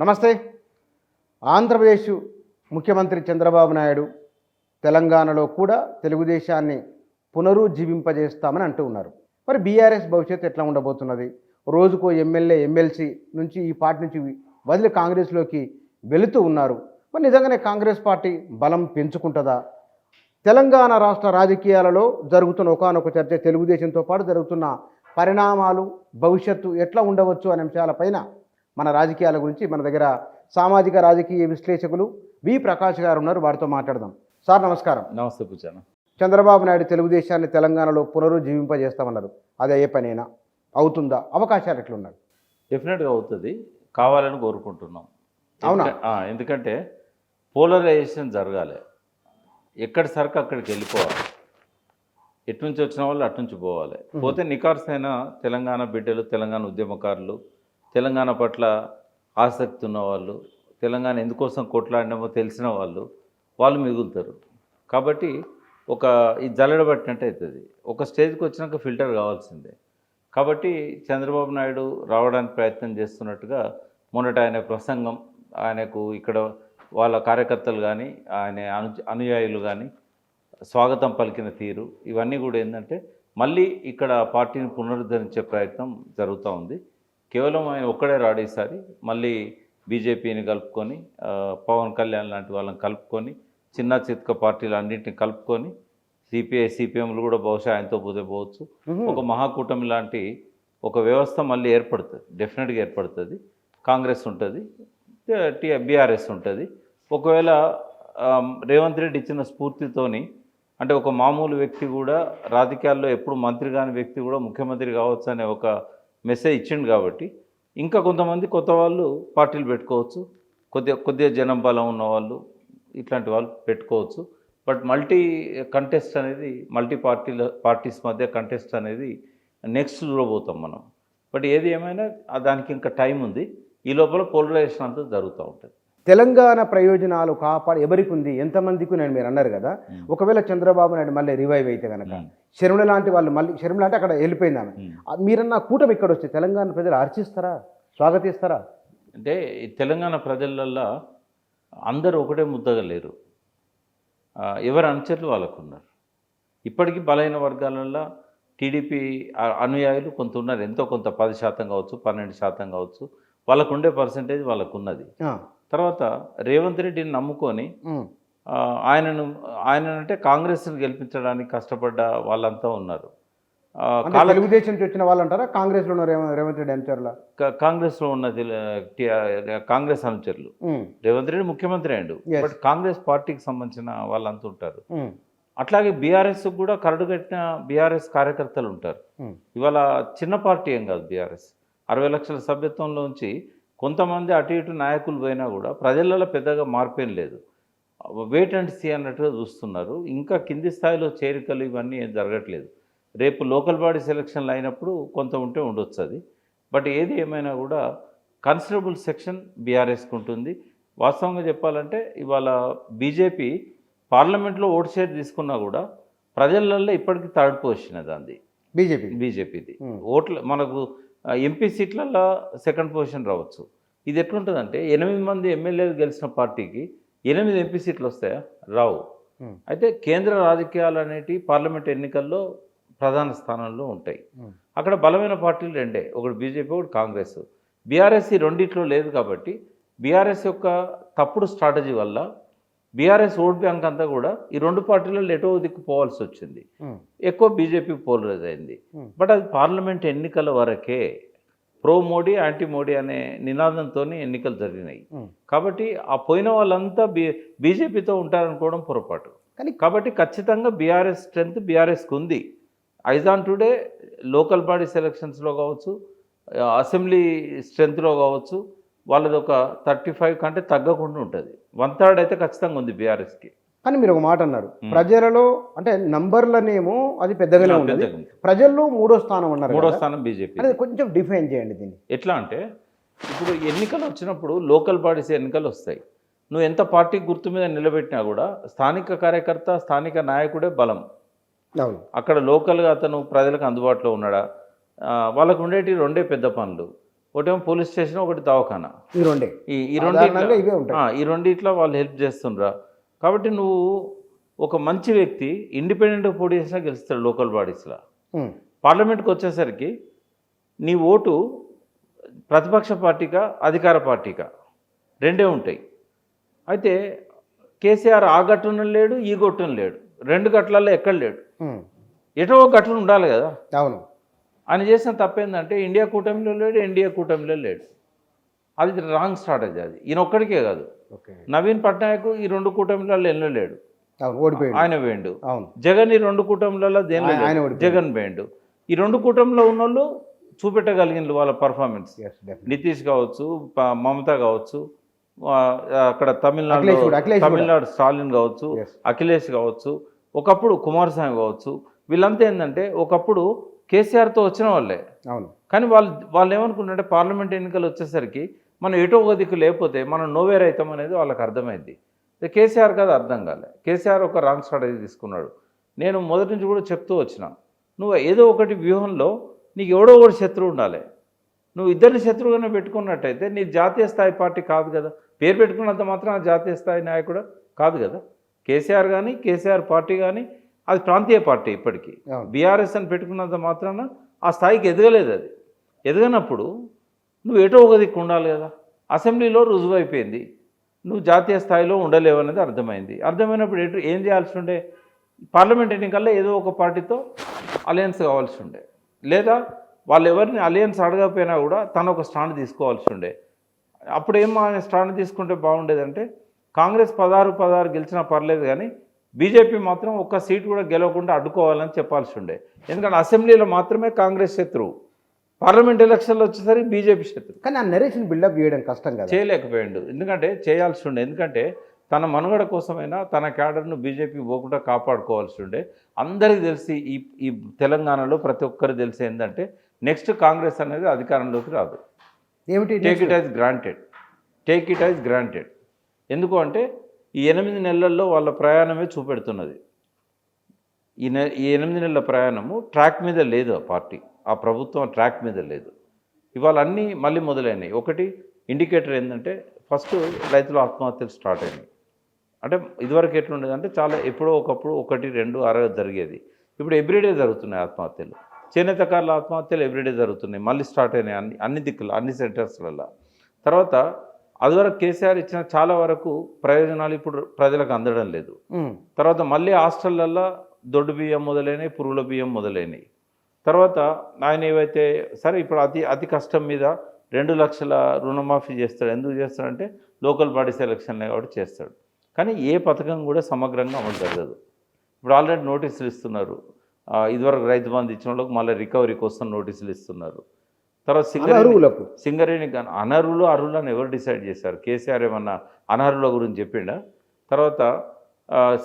నమస్తే. ఆంధ్రప్రదేశ్ ముఖ్యమంత్రి చంద్రబాబు నాయుడు తెలంగాణలో కూడా తెలుగుదేశాన్ని పునరుజ్జీవింపజేస్తామని అంటూ ఉన్నారు. మరి బీఆర్ఎస్ భవిష్యత్తు ఎట్లా ఉండబోతున్నది? రోజుకో ఎమ్మెల్యే ఎమ్మెల్సీ నుంచి ఈ పార్టీ నుంచి వదిలి కాంగ్రెస్లోకి వెళుతూ ఉన్నారు. మరి నిజంగానే కాంగ్రెస్ పార్టీ బలం పెంచుకుంటుందా? తెలంగాణ రాష్ట్ర రాజకీయాలలో జరుగుతున్న ఒకానొక చర్చ, తెలుగుదేశంతో పాటు జరుగుతున్న పరిణామాలు, భవిష్యత్తు ఎట్లా ఉండవచ్చు అనే అంశాలపైన మన రాజకీయాల గురించి మన దగ్గర సామాజిక రాజకీయ విశ్లేషకులు వి ప్రకాష్ గారు ఉన్నారు. వారితో మాట్లాడదాం. సార్ నమస్కారం. నమస్తే పూజాన. చంద్రబాబు నాయుడు తెలుగుదేశాన్ని తెలంగాణలో పునరుజ్జీవింపజేస్తామన్నారు. అది అయ్యే పనేనా? అవుతుందా? అవకాశాలు ఎట్లున్నారు? డెఫినెట్గా అవుతుంది, కావాలని కోరుకుంటున్నాం. అవునా? ఎందుకంటే పోలరైజేషన్ జరగాలి. ఎక్కడి సరికి అక్కడికి వెళ్ళిపోవాలి. ఎట్నుంచి వచ్చిన వాళ్ళు అట్నుంచి పోవాలి. పోతే నికార్సైన తెలంగాణ బిడ్డలు, తెలంగాణ ఉద్యమకారులు, తెలంగాణ పట్ల ఆసక్తి ఉన్నవాళ్ళు, తెలంగాణ ఎందుకోసం కొట్లాడినామో తెలిసిన వాళ్ళు మిగులుతారు. కాబట్టి ఈ జల్లెడబట్టినట్టు అవుతుంది. ఒక స్టేజ్కి వచ్చినాక ఫిల్టర్ కావాల్సిందే. కాబట్టి చంద్రబాబు నాయుడు రావడానికి ప్రయత్నం చేస్తున్నట్టుగా మొన్నట ఆయన ప్రసంగం, ఆయనకు ఇక్కడ వాళ్ళ కార్యకర్తలు కానీ ఆయన అనుయాయులు కానీ స్వాగతం పలికిన తీరు, ఇవన్నీ కూడా ఏంటంటే మళ్ళీ ఇక్కడ పార్టీని పునరుద్ధరించే ప్రయత్నం జరుగుతూ ఉంది. కేవలం ఆయన ఒక్కడే రాడు ఈసారి. మళ్ళీ బీజేపీని కలుపుకొని, పవన్ కళ్యాణ్ లాంటి వాళ్ళని కలుపుకొని, చిన్న చిత్క పార్టీలు అన్నింటిని కలుపుకొని, సిపిఐ సిపిఎంలు కూడా బహుశా ఆయనతో పోవచ్చు. ఒక మహాకూటమి లాంటి ఒక వ్యవస్థ మళ్ళీ ఏర్పడుతుంది, డెఫినెట్గా ఏర్పడుతుంది. కాంగ్రెస్ ఉంటుంది, బీఆర్ఎస్ ఉంటుంది. ఒకవేళ రేవంత్ రెడ్డి ఇచ్చిన స్ఫూర్తితోని, అంటే ఒక మామూలు వ్యక్తి కూడా రాజకీయాల్లో ఎప్పుడు మంత్రి కాని వ్యక్తి కూడా ముఖ్యమంత్రి కావచ్చు అనే ఒక మెసేజ్ ఇచ్చిండు. కాబట్టి ఇంకా కొంతమంది కొత్త వాళ్ళు పార్టీలు పెట్టుకోవచ్చు, కొద్దిగా జనం బలం ఉన్నవాళ్ళు, ఇట్లాంటి వాళ్ళు పెట్టుకోవచ్చు. బట్ మల్టీ కంటెస్ట్ అనేది, మల్టీ పార్టీస్ మధ్య కంటెస్ట్ అనేది నెక్స్ట్ చూడబోతాం మనం. బట్ ఏది ఏమైనా దానికి ఇంకా టైం ఉంది. ఈ లోపల పోలరైజేషన్ అంతా జరుగుతూ ఉంటుంది. తెలంగాణ ప్రయోజనాలు ఎవరికి ఉంది, ఎంతమందికి నేను మీరు అన్నారు కదా. ఒకవేళ చంద్రబాబు నాయుడు మళ్ళీ రివైవ్ అయితే కనుక, షర్మిల లాంటి వాళ్ళు మళ్ళీ, షర్మిల అంటే అక్కడ వెళ్ళిపోయింది ఆమె, మీరన్న కూటమి ఇక్కడ వస్తే తెలంగాణ ప్రజలు హర్షిస్తారా, స్వాగతిస్తారా? అంటే ఈ తెలంగాణ ప్రజలల్లో అందరూ ఒకటే ముద్దగా లేరు. ఎవరి అనుచరులు వాళ్ళకు ఉన్నారు. ఇప్పటికీ బలైన వర్గాలలో టీడీపీ అనుయాయులు కొంత ఉన్నారు, ఎంతో కొంత 10% కావచ్చు, 12% కావచ్చు, వాళ్ళకు ఉండే పర్సంటేజ్ వాళ్ళకు ఉన్నది. తర్వాత రేవంత్ రెడ్డిని నమ్ముకొని ఆయనంటే కాంగ్రెస్ని గెలిపించడానికి కష్టపడ్డ వాళ్ళంతా ఉన్నారు. తెలుగుదేశం నుంచి వచ్చిన వాళ్ళు అంటారా, కాంగ్రెస్లో ఉన్న రేవంత్ రెడ్డి అనుచరుల? కాంగ్రెస్లో ఉన్నది కాంగ్రెస్ అనుచరులు. రేవంత్ రెడ్డి ముఖ్యమంత్రి అయ్యాడు, బట్ కాంగ్రెస్ పార్టీకి సంబంధించిన వాళ్ళంతా ఉంటారు. అట్లాగే బీఆర్ఎస్ కూడా కరడుగట్టిన బీఆర్ఎస్ కార్యకర్తలు ఉంటారు. ఇవాళ చిన్న పార్టీ ఏం కాదు బీఆర్ఎస్. 60 లక్షల సభ్యత్వంలోంచి కొంతమంది అటు ఇటు నాయకులు పోయినా కూడా ప్రజలలో పెద్దగా మార్పేం లేదు. వెయిట్ అండ్ సీ అన్నట్టుగా చూస్తున్నారు. ఇంకా కింది స్థాయిలో చేరికలు ఇవన్నీ ఏం జరగట్లేదు. రేపు లోకల్ బాడీ సెలక్షన్లు అయినప్పుడు కొంత ఉంటే ఉండొచ్చు అది. బట్ ఏది ఏమైనా కూడా కన్సిడరబుల్ సెక్షన్ బీఆర్ఎస్కి ఉంటుంది. వాస్తవంగా చెప్పాలంటే ఇవాళ బీజేపీ పార్లమెంట్లో ఓటు షేర్ తీసుకున్నా కూడా ప్రజలలో ఇప్పటికీ థర్డ్ పొజిషన్ అది బీజేపీది. ఓట్ల మనకు ఎంపీ సీట్లలో సెకండ్ పొజిషన్ రావచ్చు. ఇది ఎట్లుంటుందంటే 8 మంది ఎమ్మెల్యేలు గెలిచిన పార్టీకి 8 ఎంపీ సీట్లు వస్తాయా? రావు. అయితే కేంద్ర రాజకీయాలు అనేటి పార్లమెంట్ ఎన్నికల్లో ప్రధాన స్థానంలో ఉంటాయి. అక్కడ బలమైన పార్టీలు రెండే, ఒకటి బీజేపీ, ఒకటి కాంగ్రెస్. బీఆర్ఎస్ ఈ రెండిట్లో లేదు. కాబట్టి బీఆర్ఎస్ యొక్క తప్పుడు స్ట్రాటజీ వల్ల బీఆర్ఎస్ ఓట్ బ్యాంక్ అంతా కూడా ఈ రెండు పార్టీలలో ఎటో దిక్కు పోవాల్సి వచ్చింది. ఎక్కువ బీజేపీ పోలరైజ్ అయింది. బట్ అది పార్లమెంట్ ఎన్నికల వరకే. ప్రో మోడీ, యాంటీ మోడీ అనే నినాదంతో ఎన్నికలు జరిగినాయి. కాబట్టి ఆ పోయిన వాళ్ళంతా బీజేపీతో ఉంటారనుకోవడం పొరపాటు. కాబట్టి ఖచ్చితంగా బీఆర్ఎస్ స్ట్రెంత్ బీఆర్ఎస్కి ఉంది. ఐజాన్ టుడే లోకల్ బాడీ సెలక్షన్స్లో కావచ్చు, అసెంబ్లీ స్ట్రెంత్లో కావచ్చు, వాళ్ళది ఒక 35 కంటే తగ్గకుండా ఉంటుంది. 1/3 అయితే ఖచ్చితంగా ఉంది బీఆర్ఎస్కి. కానీ మీరు ఒక మాట అన్నారు, ప్రజలలో అంటే నంబర్లనేమో అది పెద్దగానే ఉంది, ప్రజల్లో 3వ స్థానం ఉన్నారు. 3వ స్థానం బీజేపీ. అది కొంచెం డిఫైన్ చేయండి దీన్ని. ఎట్లా అంటే ఇప్పుడు ఎన్నికలు వచ్చినప్పుడు లోకల్ బాడీస్ ఎన్నికలు వస్తాయి. నువ్వు ఎంత పార్టీ గుర్తు మీద నిలబెట్టినా కూడా స్థానిక కార్యకర్త, స్థానిక నాయకుడే బలం. అక్కడ లోకల్గా అతను ప్రజలకు అందుబాటులో ఉన్నాడా? వాళ్ళకు ఉండేటి రెండే పెద్ద పనులు. ఒకటేమో పోలీస్ స్టేషన్, ఒకటి దవాఖానా. ఈ రెండే ఈ సాధారణంగా ఇవే ఉంటాయి. ఈ రెండిట్లో వాళ్ళు హెల్ప్ చేస్తుండ్రా. కాబట్టి నువ్వు ఒక మంచి వ్యక్తి ఇండిపెండెంట్గా పోటీ చేసినా గెలుస్తాడు లోకల్ బాడీస్లో. పార్లమెంట్కి వచ్చేసరికి నీ ఓటు ప్రతిపక్ష పార్టీకా అధికార పార్టీకా రెండే ఉంటాయి. అయితే కేసీఆర్ ఆ గట్టున లేడు, ఈ గట్టున లేడు, రెండు గట్లలో ఎక్కడ లేడు, ఎటో ఒక గట్టున ఉండాలి కదా. అవును. ఆయన చేసిన తప్పేందంటే ఇండియా కూటమిలో లేడు, ఎన్డీఏ కూటమిలో లేడు. అది రాంగ్ స్ట్రాటజీ. అది ఈయన ఒక్కడికే కాదు, నవీన్ పట్నాయక్ ఈ రెండు కూటమిలలో ఎన్నో లేడు, ఆయన వేండు. జగన్ ఈ రెండు కూటమిలలో దేనిలో జగన్ వేండు. ఈ రెండు కూటమిలో ఉన్న వాళ్ళు చూపెట్టగలిగిన వాళ్ళ పర్ఫార్మెన్స్. నితీష్ కావచ్చు, మమత కావచ్చు, అక్కడ తమిళనాడు స్టాలిన్ కావచ్చు, అఖిలేష్ కావచ్చు, ఒకప్పుడు కుమారస్వామి కావచ్చు, వీళ్ళంతా ఏంటంటే ఒకప్పుడు కేసీఆర్తో వచ్చిన వాళ్ళే. అవును. కానీ వాళ్ళు ఏమనుకుంటుంటే పార్లమెంట్ ఎన్నికలు వచ్చేసరికి మనం ఎటో ఒక దిక్కు లేకపోతే మనం నోవేర్ అవుతాం అనేది వాళ్ళకి అర్థమైంది. కేసీఆర్ కదా అర్థం కాలే. కేసీఆర్ ఒక రాంగ్ స్ట్రాటజీ తీసుకున్నాడు. నేను మొదటి నుంచి కూడా చెప్తూ వచ్చిన, నువ్వు ఏదో ఒకటి వ్యూహంలో నీకు ఎవడో ఒకటి శత్రువు ఉండాలి. నువ్వు ఇద్దరిని శత్రువుగానే పెట్టుకున్నట్టయితే నీ జాతీయ స్థాయి పార్టీ కాదు కదా. పేరు పెట్టుకున్నంత మాత్రం జాతీయ స్థాయి నాయకుడు కాదు కదా. కేసీఆర్ కానీ కేసీఆర్ పార్టీ కానీ అది ప్రాంతీయ పార్టీ. ఇప్పటికీ బీఆర్ఎస్ అని పెట్టుకున్నంత మాత్రాన ఆ స్థాయికి ఎదగలేదు. అది ఎదగనప్పుడు నువ్వు ఎటో ఒక దిక్కు ఉండాలి కదా. అసెంబ్లీలో రుజువు అయిపోయింది, నువ్వు జాతీయ స్థాయిలో ఉండలేవు అనేది అర్థమైంది. అర్థమైనప్పుడు ఏం చేయాల్సి ఉండే, పార్లమెంట్ ఎన్నికల్లో ఏదో ఒక పార్టీతో అలయన్స్ కావాల్సి ఉండే, లేదా వాళ్ళు ఎవరిని అలయన్స్ అడగకపోయినా కూడా తను ఒక స్టాండ్ తీసుకోవాల్సి ఉండే. అప్పుడు ఆయన స్టాండ్ తీసుకుంటే బాగుండేదంటే కాంగ్రెస్ 16 గెలిచినా పర్లేదు కానీ బీజేపీ మాత్రం ఒక్క సీటు కూడా గెలవకుండా అడ్డుకోవాలని చెప్పాల్సి ఉండే. ఎందుకంటే అసెంబ్లీలో మాత్రమే కాంగ్రెస్ శత్రువు, పార్లమెంట్ ఎలక్షన్లో వచ్చేసరికి బీజేపీ శత్రువు. కానీ ఆ నరేషన్ బిల్డప్ చేయడం కష్టం కదా. చేయలేకపోయాడు. ఎందుకంటే చేయాల్సి ఉండే. ఎందుకంటే తన మనుగడ కోసమైనా తన క్యాడర్ను బీజేపీ పోకుండా కాపాడుకోవాల్సి ఉండే. అందరికీ తెలిసి ఈ తెలంగాణలో ప్రతి ఒక్కరు తెలిసి ఏంటంటే నెక్స్ట్ కాంగ్రెస్ అనేది అధికారంలోకి రాదు. ఏమిటి? Take it as granted. ఎందుకు అంటే ఈ 8 నెలల్లో వాళ్ళ ప్రయాణమే చూపెడుతున్నది. ఈ 8 నెలల ప్రయాణము ట్రాక్ మీద లేదు. ఆ పార్టీ, ఆ ప్రభుత్వం ట్రాక్ మీద లేదు. ఇవాళ అన్నీ మళ్ళీ మొదలైనవి. ఒకటి ఇండికేటర్ ఏంటంటే ఫస్ట్ రైతుల ఆత్మహత్యలు స్టార్ట్ అయినాయి. అంటే ఇదివరకు ఎట్లుండేదంటే చాలా ఎప్పుడో ఒకప్పుడు 1, 2 జరిగేది. ఇప్పుడు ఎవ్రీడే జరుగుతున్నాయి ఆత్మహత్యలు. చేనేతకారుల ఆత్మహత్యలు ఎవ్రీడే జరుగుతున్నాయి, మళ్ళీ స్టార్ట్ అయినాయి అన్ని దిక్కులు, అన్ని సెంటర్స్లలో. తర్వాత అదివరకు కేసీఆర్ ఇచ్చిన చాలా వరకు ప్రయోజనాలు ఇప్పుడు ప్రజలకు అందడం లేదు. తర్వాత మళ్ళీ హాస్టళ్లలో దొడ్డు బియ్యం మొదలైనవి, పురుగుల బియ్యం మొదలైనవి. తర్వాత ఆయన ఏవైతే సరే ఇప్పుడు అతి కష్టం మీద 2 లక్షల రుణమాఫీ చేస్తాడు. ఎందుకు చేస్తాడంటే లోకల్ బాడీస్ ఎలక్షన్లే కాబట్టి చేస్తాడు. కానీ ఏ పథకం కూడా సమగ్రంగా అమలు జరగదు. ఇప్పుడు ఆల్రెడీ నోటీసులు ఇస్తున్నారు. ఇదివరకు రైతు బంధు ఇచ్చిన వాళ్ళకు మళ్ళీ రికవరీ కోసం నోటీసులు ఇస్తున్నారు. తర్వాత సింగరేణి అనర్హులు అర్హులను ఎవరు డిసైడ్ చేశారు? కేసీఆర్ ఏమన్నా అనర్హుల గురించి చెప్పిండా? తర్వాత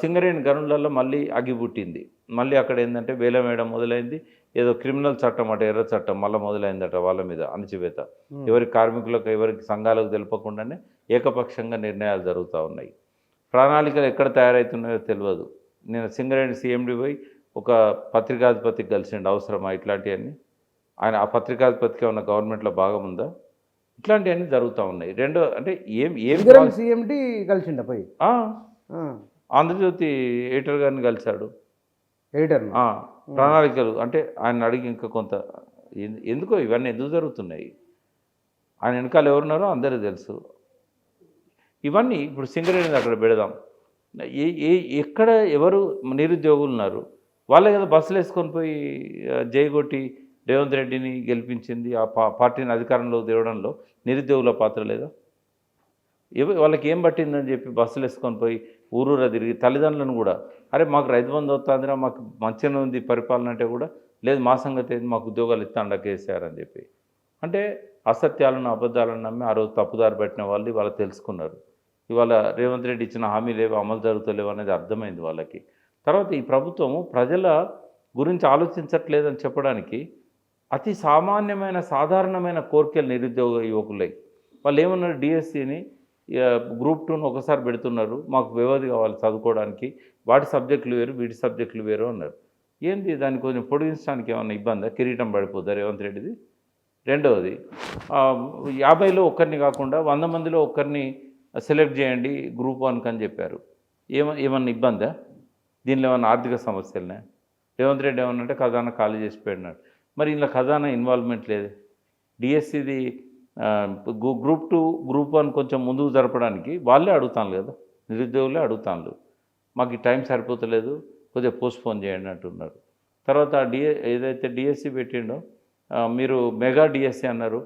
సింగరేణి గనులలో మళ్ళీ అగిపుట్టింది. మళ్ళీ అక్కడ ఏంటంటే వేలం వేయడం మొదలైంది. ఏదో క్రిమినల్ చట్టం అట, ఎర్ర చట్టం మళ్ళీ మొదలైందట. వాళ్ళ మీద అణచివేత, ఎవరి కార్మికులకు ఎవరికి సంఘాలకు తెలపకుండానే ఏకపక్షంగా నిర్ణయాలు జరుగుతూ ఉన్నాయి. ప్రణాళికలు ఎక్కడ తయారవుతున్నాయో తెలియదు. నేను సింగరేణి సీఎండీ పోయి ఒక పత్రికాధిపతికి కలిసిండు. అవసరమా ఇట్లాంటివన్నీ? ఆయన ఆ పత్రికాధిపతికి ఉన్న గవర్నమెంట్లో భాగం ఉందా? ఇట్లాంటివన్నీ జరుగుతూ ఉన్నాయి. రెండు అంటే ఏం సీఎండీ కలిసిండ పోయి ఆంధ్రజ్యోతి ఎడిటర్ గారిని కలిశాడు. ప్రణాళికలు అంటే ఆయన అడిగి ఇంకా కొంత ఎందుకో ఇవన్నీ ఎందుకు జరుగుతున్నాయి, ఆయన వెనకాల ఎవరున్నారో అందరూ తెలుసు. ఇవన్నీ ఇప్పుడు సింగరేణి అక్కడ పెడదాం. ఎక్కడ ఎవరు నిరుద్యోగులు ఉన్నారు? వాళ్ళే కదా బస్సులు వేసుకొని పోయి జైగొట్టి రేవంత్ రెడ్డిని గెలిపించింది. ఆ పార్టీని అధికారంలో తేవడంలో నిరుద్యోగుల పాత్ర లేదా? వాళ్ళకి ఏం పట్టిందని చెప్పి బస్సులు వేసుకొని పోయి ఊరూరా తిరిగి తల్లిదండ్రులను కూడా, అరే మాకు రైతు బంధు వస్తుందిరా, మాకు మంచిగా ఉంది పరిపాలన అంటే కూడా లేదు, మా సంగతి ఏంది, మాకు ఉద్యోగాలు ఇస్తాండా కేసీఆర్ అని చెప్పి. అంటే అసత్యాలను అబద్ధాలను నమ్మి ఆ రోజు తప్పుదారి పెట్టిన వాళ్ళు ఇవాళ తెలుసుకున్నారు. ఇవాళ రేవంత్ రెడ్డి ఇచ్చిన హామీలేవో అమలు జరుగుతలేవు అనేది అర్థమైంది వాళ్ళకి. తర్వాత ఈ ప్రభుత్వము ప్రజల గురించి ఆలోచించట్లేదని చెప్పడానికి అతి సామాన్యమైన సాధారణమైన కోరికలు నిరుద్యోగ యువకులై వాళ్ళు ఏమన్నారు, డిఎస్సిని గ్రూప్ 2ను ఒకసారి పెడుతున్నారు, మాకు వ్యవధి కావాలి చదువుకోవడానికి, వాటి సబ్జెక్టులు వేరు వీటి సబ్జెక్టులు వేరు అన్నారు. ఏంది దాన్ని కొంచెం పొడిగించడానికి ఏమన్నా ఇబ్బందా? కిరీటం పడిపోద్దా రేవంత్ రెడ్డిది? రెండవది 50లో ఒక్కరిని కాకుండా 100 మందిలో ఒక్కరిని సెలెక్ట్ చేయండి గ్రూప్ 1 అని చెప్పారు. ఏమన్నా ఇబ్బందా? దీనిలో ఏమన్నా ఆర్థిక సమస్యలనే? రేవంత్ రెడ్డి ఏమన్నంటే ఖజానా ఖాళీ చేసి పెట్టినాడు. మరి ఇందులో ఖజానా ఇన్వాల్వ్మెంట్ లేదు. డిఎస్సిది గ్రూప్ 2 గ్రూప్ 1 కొంచెం ముందుకు జరపడానికి వాళ్ళే అడుగుతాను కదా, నిరుద్యోగులే అడుగుతాను, మాకు ఈ టైం సరిపోతలేదు, కొద్దిగా పోస్ట్పోన్ చేయండి అంటున్నారు. తర్వాత ఏదైతే డిఎస్సి పెట్టిండో మీరు మెగా డిఎస్సి అన్నారు,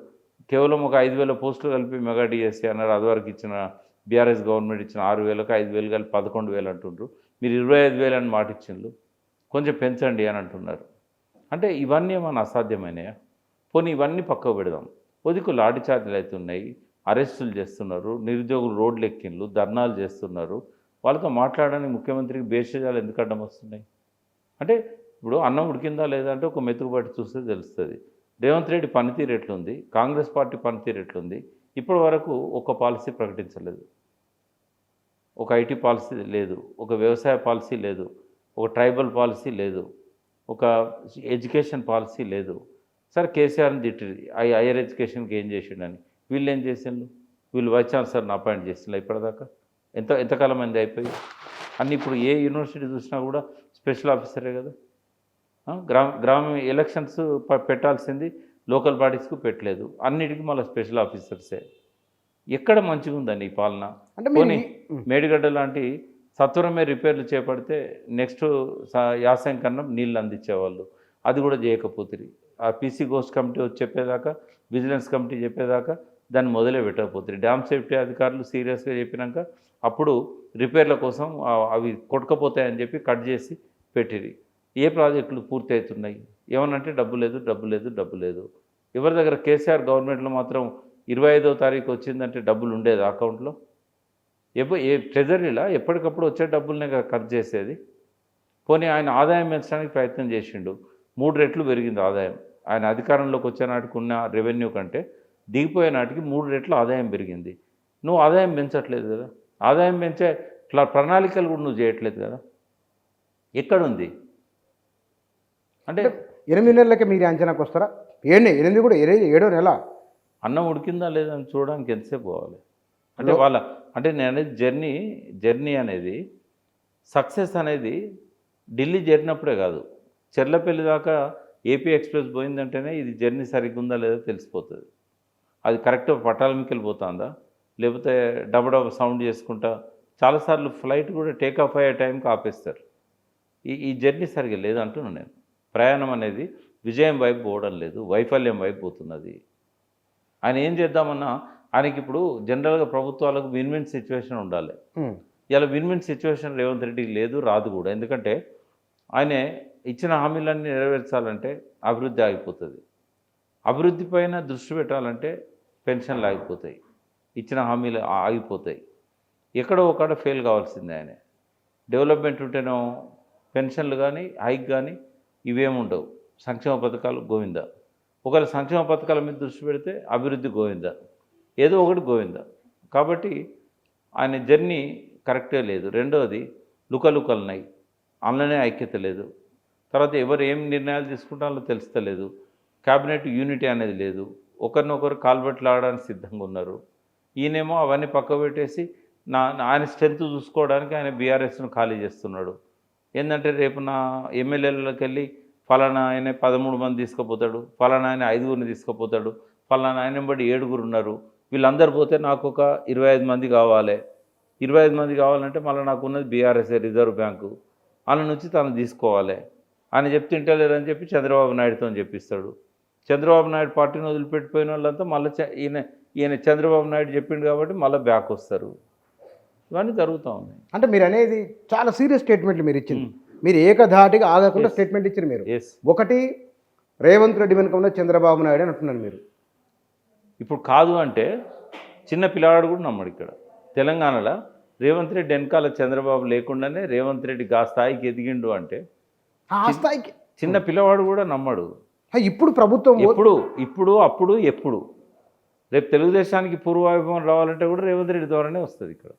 కేవలం ఒక 5,000 పోస్టులు కలిపి మెగా డిఎస్సి అన్నారు. అదివరకు ఇచ్చిన బీఆర్ఎస్ గవర్నమెంట్ ఇచ్చిన 6,000కు 5,000 కలిపి 11,000 అంటుండ్రు. మీరు 25,000 అని మాట ఇచ్చిండ్రు, కొంచెం పెంచండి అని అంటున్నారు. అంటే ఇవన్నీ ఏమన్నా అసాధ్యమైనయా? పోనీ ఇవన్నీ పక్కకు పెడదాం. కొద్దికు లాఠీచార్జీలు అవుతున్నాయి, అరెస్టులు చేస్తున్నారు, నిరుద్యోగులు రోడ్లు ఎక్కిండ్లు, ధర్నాలు చేస్తున్నారు. వాళ్ళతో మాట్లాడడానికి ముఖ్యమంత్రికి భేషజాలు ఎందుకు అడ్డం వస్తున్నాయి? అంటే ఇప్పుడు అన్నం ఉడికిందా లేదా అంటే ఒక మెతుకుబట్టి చూస్తే తెలుస్తుంది. రేవంత్ రెడ్డి పనితీరు ఎట్లుంది, కాంగ్రెస్ పార్టీ పనితీరు ఎట్లుంది? ఇప్పటి వరకు ఒక పాలసీ ప్రకటించలేదు, ఒక ఐటీ పాలసీ లేదు, ఒక వ్యవసాయ పాలసీ లేదు, ఒక ట్రైబల్ పాలసీ లేదు, ఒక ఎడ్యుకేషన్ పాలసీ లేదు. సరే కేసీఆర్ని తిట్టింది హైయర్ ఎడ్యుకేషన్కి ఏం చేసిండని. వీళ్ళు ఏం చేసిండ్రు? వీళ్ళు వైస్ ఛాన్సలర్ని అపాయింట్ చేసిండ్రు ఇప్పటిదాకా. ఎంతకాలం మంది అయిపోయి అన్నీ. ఇప్పుడు ఏ యూనివర్సిటీ చూసినా కూడా స్పెషల్ ఆఫీసరే కదా. గ్రామ ఎలక్షన్స్ పెట్టాల్సింది లోకల్ బాడీస్కు పెట్టలేదు, అన్నిటికీ మళ్ళీ స్పెషల్ ఆఫీసర్సే. ఎక్కడ మంచిగా ఉందండి ఈ పాలన? అంటే పోనీ మేడిగడ్డ లాంటి సత్వరమే రిపేర్లు చేపడితే నెక్స్ట్ యాసం కన్నా నీళ్ళు అందించేవాళ్ళు, అది కూడా చేయకపోతుంది. ఆ పీసీ గోస్ట్ కమిటీ వచ్చి చెప్పేదాకా, విజిలెన్స్ కమిటీ చెప్పేదాకా దాన్ని మొదలే పెట్టకపోతుంది. డ్యామ్ సేఫ్టీ అధికారులు సీరియస్గా చెప్పినాక అప్పుడు రిపేర్ల కోసం అవి కొట్టుకపోతాయని చెప్పి కట్ చేసి పెట్టిరి. ఏ ప్రాజెక్టులు పూర్తి అవుతున్నాయి? ఏమనంటే డబ్బు లేదు, డబ్బు లేదు, డబ్బు లేదు. ఎవరి దగ్గర? కేసీఆర్ గవర్నమెంట్లో మాత్రం 25వ తారీఖు వచ్చిందంటే డబ్బులు ఉండేది అకౌంట్లో. ఏ ట్రెజరీలా ఎప్పటికప్పుడు వచ్చే డబ్బులనే ఖర్చు చేసేది. పోనీ ఆయన ఆదాయం పెంచడానికి ప్రయత్నం చేసిండు, 3 రెట్లు పెరిగింది ఆదాయం. ఆయన అధికారంలోకి వచ్చే నాటికి ఉన్న రెవెన్యూ కంటే దిగిపోయే నాటికి 3 రెట్లు ఆదాయం పెరిగింది. నువ్వు ఆదాయం పెంచట్లేదు కదా, ఆదాయం పెంచే ప్రణాళికలు కూడా నువ్వు చేయట్లేదు కదా. ఎక్కడుంది? అంటే 8 నెలలకి మీరు అంచనాకు వస్తారా? 8 కూడా 7వ నెల అన్నం ఉడికిందా లేదా అని చూడడానికి ఎంతసేపు పోవాలి? అంటే నేను అనేది జర్నీ అనేది సక్సెస్ అనేది ఢిల్లీ చేరినప్పుడే కాదు, చెర్లపల్లి దాకా ఏపీ ఎక్స్ప్రెస్ పోయిందంటేనే ఇది జర్నీ సరిగ్గా ఉందా లేదా తెలిసిపోతుంది. అది కరెక్ట్ పట్టాలమికి వెళ్ళిపోతుందా, లేకపోతే డబడబ సౌండ్ చేసుకుంటా. చాలాసార్లు ఫ్లైట్ కూడా టేకాఫ్ అయ్యే టైంకి ఆపేస్తారు. ఈ జర్నీ సరిగ్గా లేదంటున్నాను నేను. ప్రయాణం అనేది విజయం వైపు పోవడం లేదు, వైఫల్యం వైపు పోతున్నది. ఆయన ఏం చేద్దామన్నా ఆయనకి ఇప్పుడు జనరల్గా ప్రభుత్వాలకు విన్ విన్ సిచ్యువేషన్ ఉండాలి. ఇలా విన్ విన్ సిచ్యువేషన్ రేవంత్ రెడ్డికి లేదు, రాదు కూడా. ఎందుకంటే ఆయన ఇచ్చిన హామీలన్నీ నెరవేర్చాలంటే అభివృద్ధి ఆగిపోతుంది, అభివృద్ధి పైన దృష్టి పెట్టాలంటే పెన్షన్లు ఆగిపోతాయి, ఇచ్చిన హామీలు ఆగిపోతాయి. ఎక్కడో ఒకడ ఫెయిల్ కావాల్సిందే ఆయన. డెవలప్మెంట్ ఉంటేనో పెన్షన్లు కానీ హైక్ కానీ ఇవేముండవు, సంక్షేమ పథకాలు గోవింద. ఒకవేళ సంక్షేమ పథకాల మీద దృష్టి పెడితే అభివృద్ధి గోవింద, ఏదో ఒకటి గోవింద. కాబట్టి ఆయన జర్నీ కరెక్టే లేదు. రెండవది లుకలుకలున్నాయి, అందులోనే ఐక్యత లేదు. తర్వాత ఎవరు ఏం నిర్ణయాలు తీసుకుంటారో తెలుస్తలేదు, క్యాబినెట్ యూనిటీ అనేది లేదు, ఒకరినొకరు కాల్బెట్లు ఆడడానికి సిద్ధంగా ఉన్నారు. ఈయనేమో అవన్నీ పక్క పెట్టేసి ఆయన స్ట్రెంత్ చూసుకోవడానికి ఆయన బీఆర్ఎస్ను ఖాళీ చేస్తున్నాడు. ఏంటంటే రేపు నా ఎమ్మెల్యేలకు వెళ్ళి ఫలానా ఆయన 13 మంది తీసుకుపోతాడు, ఫలానా ఆయన 5గురిని తీసుకుపోతాడు, ఫలానా ఆయన బట్టి 7గురు ఉన్నారు, వీళ్ళందరూ పోతే నాకు ఒక 25 మంది కావాలి. 25 మంది కావాలంటే మళ్ళీ నాకు ఉన్నది బీఆర్ఎస్ రిజర్వ్ బ్యాంకు, వాళ్ళ నుంచి తను తీసుకోవాలి. ఆయన చెప్తే ఇంటలేరని చెప్పి చంద్రబాబు నాయుడుతో చెప్పిస్తాడు. చంద్రబాబు నాయుడు పార్టీని వదిలిపెట్టిపోయిన వాళ్ళంతా మళ్ళీ ఈయన చంద్రబాబు నాయుడు చెప్పిండు కాబట్టి మళ్ళీ బ్యాక్ వస్తారు. ఇవన్నీ జరుగుతూ ఉన్నాయి. అంటే మీరు అనేది చాలా సీరియస్ స్టేట్మెంట్లు మీరు ఇచ్చింది. మీరు ఏకధాటిగా ఆగకుండా స్టేట్మెంట్ ఇచ్చారు మీరు. ఒకటి రేవంత్ రెడ్డి వెనుక ఉన్న చంద్రబాబు నాయుడు అని అంటున్నాను మీరు. ఇప్పుడు కాదు అంటే చిన్న పిల్లవాడు కూడా నమ్మడు. ఇక్కడ తెలంగాణలో రేవంత్ రెడ్డి వెనకాల చంద్రబాబు లేకుండానే రేవంత్ రెడ్డి ఆ స్థాయికి ఎదిగిండు అంటే ఆ స్థాయికి చిన్న పిల్లవాడు కూడా నమ్మడు. ఇప్పుడు ప్రభుత్వం అప్పుడు ఎప్పుడు రేపు తెలుగుదేశానికి పూర్వవైభవం రావాలంటే కూడా రేవంత్ రెడ్డి ద్వారానే వస్తుంది. ఇక్కడ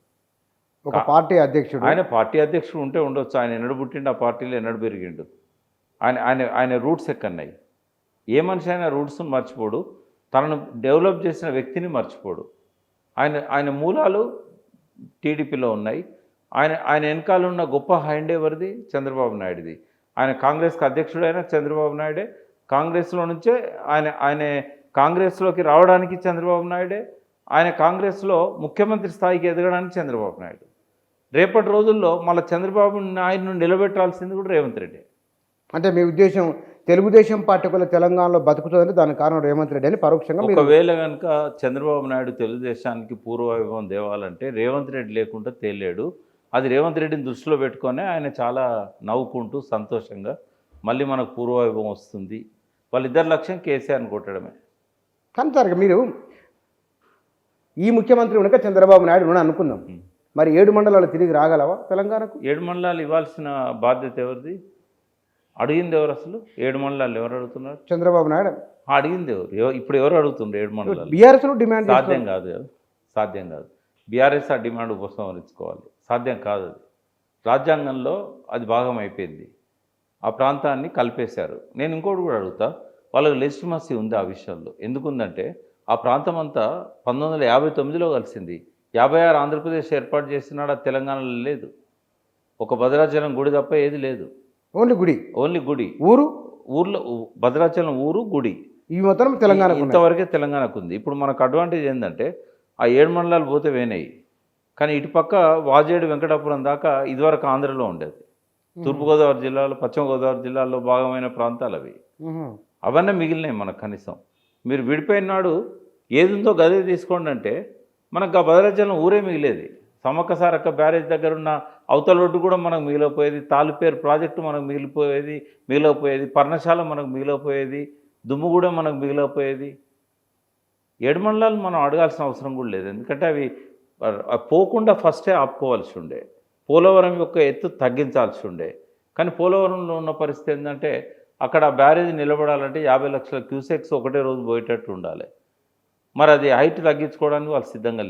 ఒక పార్టీ అధ్యక్షుడు, ఆయన పార్టీ అధ్యక్షుడు ఉంటే ఉండొచ్చు, ఆయన ఎన్నడు పుట్టిండు, ఆ పార్టీలో ఎన్నడు పెరిగిండు, ఆయన రూట్స్ ఎక్కన్నాయి. ఏ మనిషి అయినా రూట్స్ని మర్చిపోడు. తనను డెవలప్ చేసిన వ్యక్తిని మర్చిపోడు. ఆయన మూలాలు టీడీపీలో ఉన్నాయి. ఆయన వెనకాల ఉన్న గొప్ప హ్యాండ్ ఎవరిది? చంద్రబాబు నాయుడుది. ఆయన కాంగ్రెస్కి అధ్యక్షుడైన చంద్రబాబు నాయుడే. కాంగ్రెస్లో నుంచే ఆయన కాంగ్రెస్లోకి రావడానికి చంద్రబాబు నాయుడే. ఆయన కాంగ్రెస్లో ముఖ్యమంత్రి స్థాయికి ఎదగడానికి చంద్రబాబు నాయుడు. రేపటి రోజుల్లో మళ్ళీ చంద్రబాబు నాయుడును నిలబెట్టాల్సింది కూడా రేవంత్ రెడ్డి. అంటే మీ ఉద్దేశం తెలుగుదేశం పార్టీ కూడా తెలంగాణలో బతుకుతుందని దానికి కారణం రేవంత్ రెడ్డి అని పరోక్షంగా ఒకవేళ కనుక చంద్రబాబు నాయుడు తెలుగుదేశానికి పూర్వవైభవం తేవాలంటే రేవంత్ రెడ్డి లేకుండా తేలేడు. అది రేవంత్ రెడ్డిని దృష్టిలో పెట్టుకొని ఆయన చాలా నవ్వుకుంటూ సంతోషంగా మళ్ళీ మనకు పూర్వవైభవం వస్తుంది. వాళ్ళిద్దరి లక్ష్యం కేసీఆర్ని కొట్టడమే. కానీ సార్ మీరు ఈ ముఖ్యమంత్రి ఉనక చంద్రబాబు నాయుడు ఉన్నా అనుకుందాం, మరి 7 మండలాలు తిరిగి రాగలవా తెలంగాణకు? 7 మండలాలు ఇవ్వాల్సిన బాధ్యత ఎవరిది? అడిగింది ఎవరు? అసలు 7 మండలాలు ఎవరు అడుగుతున్నారు? చంద్రబాబు నాయుడు అడిగింది ఎవరు? ఇప్పుడు ఎవరు అడుగుతుండ్రు 7 మండలాలు? బీఆర్ఎస్లో డిమాండ్ సాధ్యం కాదు కదా, సాధ్యం కాదు. బీఆర్ఎస్ ఆ డిమాండ్ ఉపసంహరించుకోవాలి. సాధ్యం కాదు. అది రాజ్యాంగంలో అది భాగం అయిపోయింది. ఆ ప్రాంతాన్ని కలిపేశారు. నేను ఇంకోటి కూడా అడుగుతా, వాళ్ళకి లెజిటిమసీ ఉంది ఆ విషయంలో. ఎందుకుందంటే ఆ ప్రాంతం అంతా 1959లో కలిసింది. 56 ఆంధ్రప్రదేశ్ ఏర్పాటు చేసినాడు, అది తెలంగాణలో లేదు. ఒక భద్రాచలం గుడి తప్ప ఏది లేదు. ఓన్లీ గుడి. ఊర్లో భద్రాచలం ఊరు గుడి ఈ మొత్తం తెలంగాణ ఇంతవరకే తెలంగాణకు ఉంది. ఇప్పుడు మనకు అడ్వాంటేజ్ ఏంటంటే ఆ 7 మండలాలు పోతే వేనాయి, కానీ ఇటుపక్క వాజేడు వెంకటాపురం దాకా ఇదివరకు ఆంధ్రలో ఉండేది. తూర్పుగోదావరి జిల్లాలో, పశ్చిమ గోదావరి జిల్లాలో భాగమైన ప్రాంతాలు అవి. అవన్నీ మిగిలినాయి మనకు. కనీసం మీరు విడిపోయిన నాడు ఏది ఉందో గదే తీసుకోండి అంటే మనకు ఆ భద్రాచలం ఊరే మిగిలేది. సమ్మక్క సారక్క బ్యారేజ్ దగ్గర ఉన్న అవతల రోడ్డు కూడా మనకు మిగిలిపోయేది. తాలిపేరు ప్రాజెక్టు మనకు మిగిలిపోయేది. పర్ణశాల మనకు మిగిలిపోయేది. దుమ్ముగూడ మనకు మిగిలిపోయేది. 7 మండలాలు మనం అడగాల్సిన అవసరం కూడా లేదు. ఎందుకంటే అవి పోకుండా ఫస్టే ఆపుకోవాల్సి ఉండే. పోలవరం యొక్క ఎత్తు తగ్గించాల్సి ఉండే. కానీ పోలవరంలో ఉన్న పరిస్థితి ఏంటంటే అక్కడ బ్యారేజ్ నిలబడాలంటే 50 లక్షల క్యూసెక్స్ ఒకటే రోజు పోయేటట్టు ఉండాలి. మరి అది హైట్ తగ్గించుకోవడానికి వాళ్ళు సిద్ధంగా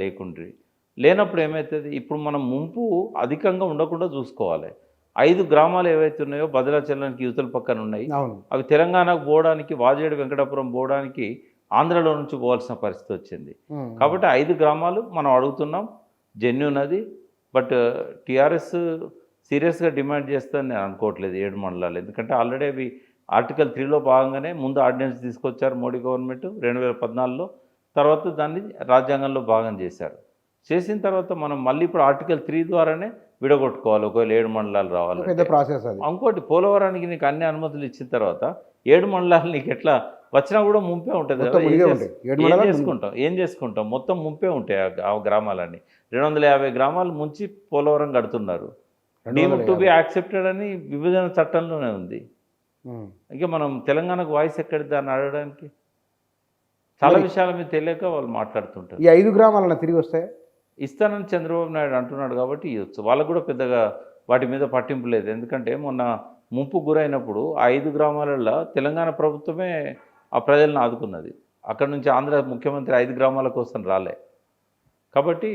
లేనప్పుడు ఏమవుతుంది? ఇప్పుడు మనం ముంపు అధికంగా ఉండకుండా చూసుకోవాలి. 5 గ్రామాలు ఏవైతే ఉన్నాయో భద్రాచలానికి యువతల పక్కన ఉన్నాయి, అవి తెలంగాణకు పోవడానికి, వాజేడు వెంకటాపురం పోవడానికి ఆంధ్రలో నుంచి పోవాల్సిన పరిస్థితి వచ్చింది. కాబట్టి 5 గ్రామాలు మనం అడుగుతున్నాం, జెన్యూన్ అది. బట్ టీఆర్ఎస్ సీరియస్గా డిమాండ్ చేస్తుందని నేను అనుకోవట్లేదు 7 మండలాలు. ఎందుకంటే ఆల్రెడీ అవి ఆర్టికల్ 3లో భాగంగానే ముందు ఆర్డినెన్స్ తీసుకొచ్చారు మోడీ గవర్నమెంట్ 2014లో. తర్వాత దాన్ని రాజ్యాంగంలో భాగం చేసిన తర్వాత మనం మళ్ళీ ఇప్పుడు ఆర్టికల్ 3 ద్వారానే విడగొట్టుకోవాలి ఒకవేళ 7 మండలాలు రావాలి. పెద్ద ప్రాసెస్ అది. ఇంకోటి, పోలవరానికి నీకు అన్ని అనుమతులు ఇచ్చిన తర్వాత 7 మండలాలు నీకు ఎట్లా వచ్చినా కూడా ముంపే ఉంటుంది కదా. ఏం చేసుకుంటాం? మొత్తం ముంపే ఉంటాయి ఆ గ్రామాలన్నీ. 250 గ్రామాలు ముంచి పోలవరం కడుతున్నారు. డీమ్డ్ టు బి యాక్సెప్టెడ్ అని విభజన చట్టంలోనే ఉంది. ఇక మనం తెలంగాణకు వాయిస్ ఎక్కడి దాన్ని అడగడానికి? చాలా విషయాల మీద తెలియక వాళ్ళు మాట్లాడుతుంటారు. ఈ 5 గ్రామాలను తిరిగి వస్తాయి ఇస్తానని చంద్రబాబు నాయుడు అంటున్నాడు కాబట్టి ఇవ్వచ్చు. వాళ్ళకు కూడా పెద్దగా వాటి మీద పట్టింపు లేదు. ఎందుకంటే మొన్న ముంపు గురైనప్పుడు ఆ 5 గ్రామాలలో తెలంగాణ ప్రభుత్వమే ఆ ప్రజలను ఆదుకున్నది. అక్కడ నుంచి ఆంధ్ర ముఖ్యమంత్రి 5 గ్రామాల కోసం రాలే. కాబట్టి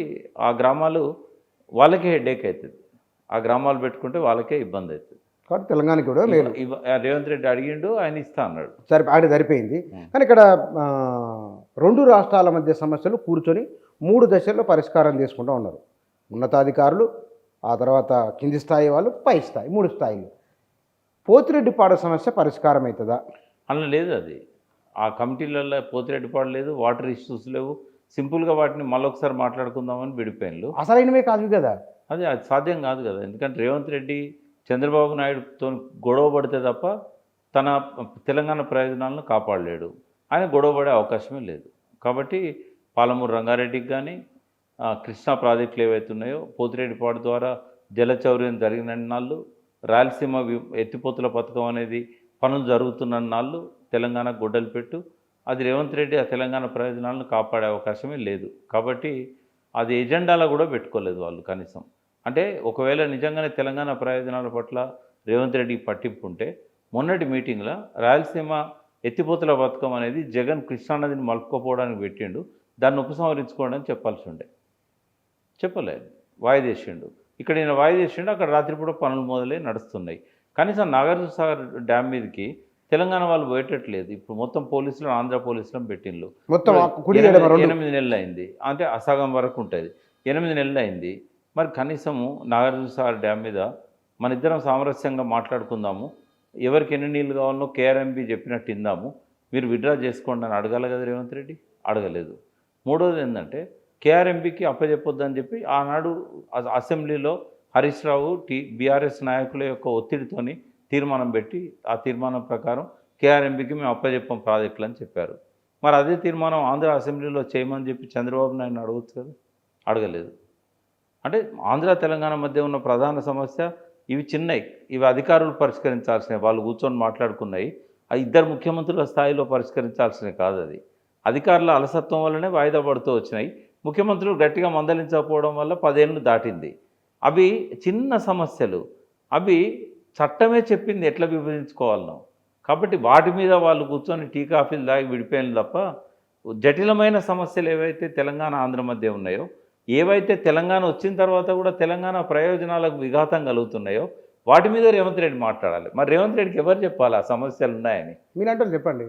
ఆ గ్రామాలు వాళ్ళకే హెడేక్ అవుతుంది. ఆ గ్రామాలు పెట్టుకుంటే వాళ్ళకే ఇబ్బంది అవుతుంది. కాబట్టి తెలంగాణకి కూడా రేవంత్ రెడ్డి అడిగిండు, ఆయన ఇస్తా అన్నాడు. సరిపోయింది. కానీ ఇక్కడ 2 రాష్ట్రాల మధ్య సమస్యలు కూర్చొని 3 దశల్లో పరిష్కారం చేసుకుంటూ ఉన్నారు. ఉన్నతాధికారులు, ఆ తర్వాత కింది స్థాయి వాళ్ళు, పై స్థాయి, 3 స్థాయిలు. పోతిరెడ్డిపాడు సమస్య పరిష్కారం అవుతుందా? అలా లేదు. అది ఆ కమిటీలలో పోతిరెడ్డిపాడు లేదు, వాటర్ ఇష్యూస్ లేవు. సింపుల్గా వాటిని మళ్ళొకసారి మాట్లాడుకుందామని విడిపోయినలు. అసలైనవే కాదు కదా. అది సాధ్యం కాదు కదా. ఎందుకంటే రేవంత్ రెడ్డి చంద్రబాబు నాయుడుతో గొడవ పడితే తప్ప తన తెలంగాణ ప్రయోజనాలను కాపాడలేడు. ఆయన గొడవ పడే అవకాశమే లేదు. కాబట్టి పాలమూరు రంగారెడ్డికి కానీ కృష్ణా ప్రాజెక్టులు ఏవైతే ఉన్నాయో పోతిరెడ్డిపాడు ద్వారా జలచౌర్యం జరిగిన నాళ్ళు, రాయలసీమ ఎత్తిపోతుల పథకం అనేది పనులు జరుగుతున్న నాళ్ళు తెలంగాణ గొడ్డలు పెట్టు. అది రేవంత్ రెడ్డి ఆ తెలంగాణ ప్రయోజనాలను కాపాడే అవకాశమే లేదు. కాబట్టి అది ఎజెండాలో కూడా పెట్టుకోలేదు వాళ్ళు కనీసం. అంటే ఒకవేళ నిజంగానే తెలంగాణ ప్రయోజనాల పట్ల రేవంత్ రెడ్డికి పట్టింపు ఉంటే మొన్నటి మీటింగ్లో రాయలసీమ ఎత్తిపోతుల పథకం అనేది జగన్ కృష్ణానదిని మలుపుకోపోవడానికి పెట్టిండు, దాన్ని ఉపసంహరించుకోండి అని చెప్పాల్సి ఉండే. చెప్పలేదు, వాయిదేసిండు. ఇక్కడ ఈయన వాయిదేసిండు, అక్కడ రాత్రిపూట పనులు మొదలై నడుస్తున్నాయి. కనీసం నాగార్జున సాగర్ డ్యామ్ మీదకి తెలంగాణ వాళ్ళు పోయేటట్లేదు. ఇప్పుడు మొత్తం పోలీసులు ఆంధ్ర పోలీసులను పెట్టిండ్రు. మొత్తం కుడి 8 నెలలు అయింది, అంటే అసగం వరకు ఉంటుంది. 8 నెలలు అయింది. మరి కనీసము నాగార్జునసాగర్ డ్యామ్ మీద మన ఇద్దరం సామరస్యంగా మాట్లాడుకుందాము, ఎవరికి ఎన్ని నీళ్ళు కావాలో కేఆర్ఎంబీ చెప్పినట్టు ఇందాము, మీరు విత్డ్రా చేసుకోండి అని అడగాలి కదా రేవంత్ రెడ్డి. అడగలేదు. మూడోది ఏంటంటే కేఆర్ఎంబీకి అప్పచెప్పొద్దని చెప్పి ఆనాడు అసెంబ్లీలో హరీష్ రావు బీఆర్ఎస్ నాయకుల యొక్క ఒత్తిడితోని తీర్మానం పెట్టి ఆ తీర్మానం ప్రకారం కేఆర్ఎంబీకి మేము అప్పచెప్పం ప్రాజెక్టులు అని చెప్పారు. మరి అదే తీర్మానం ఆంధ్ర అసెంబ్లీలో చేయమని చెప్పి చంద్రబాబు నాయుడు అడగచ్చు కదా. అడగలేదు. అంటే ఆంధ్ర తెలంగాణ మధ్య ఉన్న ప్రధాన సమస్య ఇవి చిన్నవి, ఇవి అధికారులు పరిష్కరించాల్సినవి, వాళ్ళు కూర్చొని మాట్లాడుకున్నాయి. ఆ ఇద్దరు ముఖ్యమంత్రుల స్థాయిలో పరిష్కరించాల్సినవి కాదు. అది అధికారుల అలసత్వం వల్లనే వాయిదా పడుతూ వచ్చినాయి. ముఖ్యమంత్రులు గట్టిగా మందలించకపోవడం వల్ల 10 ఏళ్ళు దాటింది. అవి చిన్న సమస్యలు, అవి చట్టమే చెప్పింది ఎట్లా విభజించుకోవాలనో. కాబట్టి వాటి మీద వాళ్ళు కూర్చొని టీ కాఫీలు దాగి విడిపోయిన తప్ప జటిలమైన సమస్యలు ఏవైతే తెలంగాణ ఆంధ్ర మధ్య ఉన్నాయో, ఏవైతే తెలంగాణ వచ్చిన తర్వాత కూడా తెలంగాణ ప్రయోజనాలకు విఘాతం కలుగుతున్నాయో వాటి మీద రేవంత్ రెడ్డి మాట్లాడాలి. మరి రేవంత్ రెడ్డికి ఎవరు చెప్పాలి ఆ సమస్యలు ఉన్నాయని? మీరంటే చెప్పండి.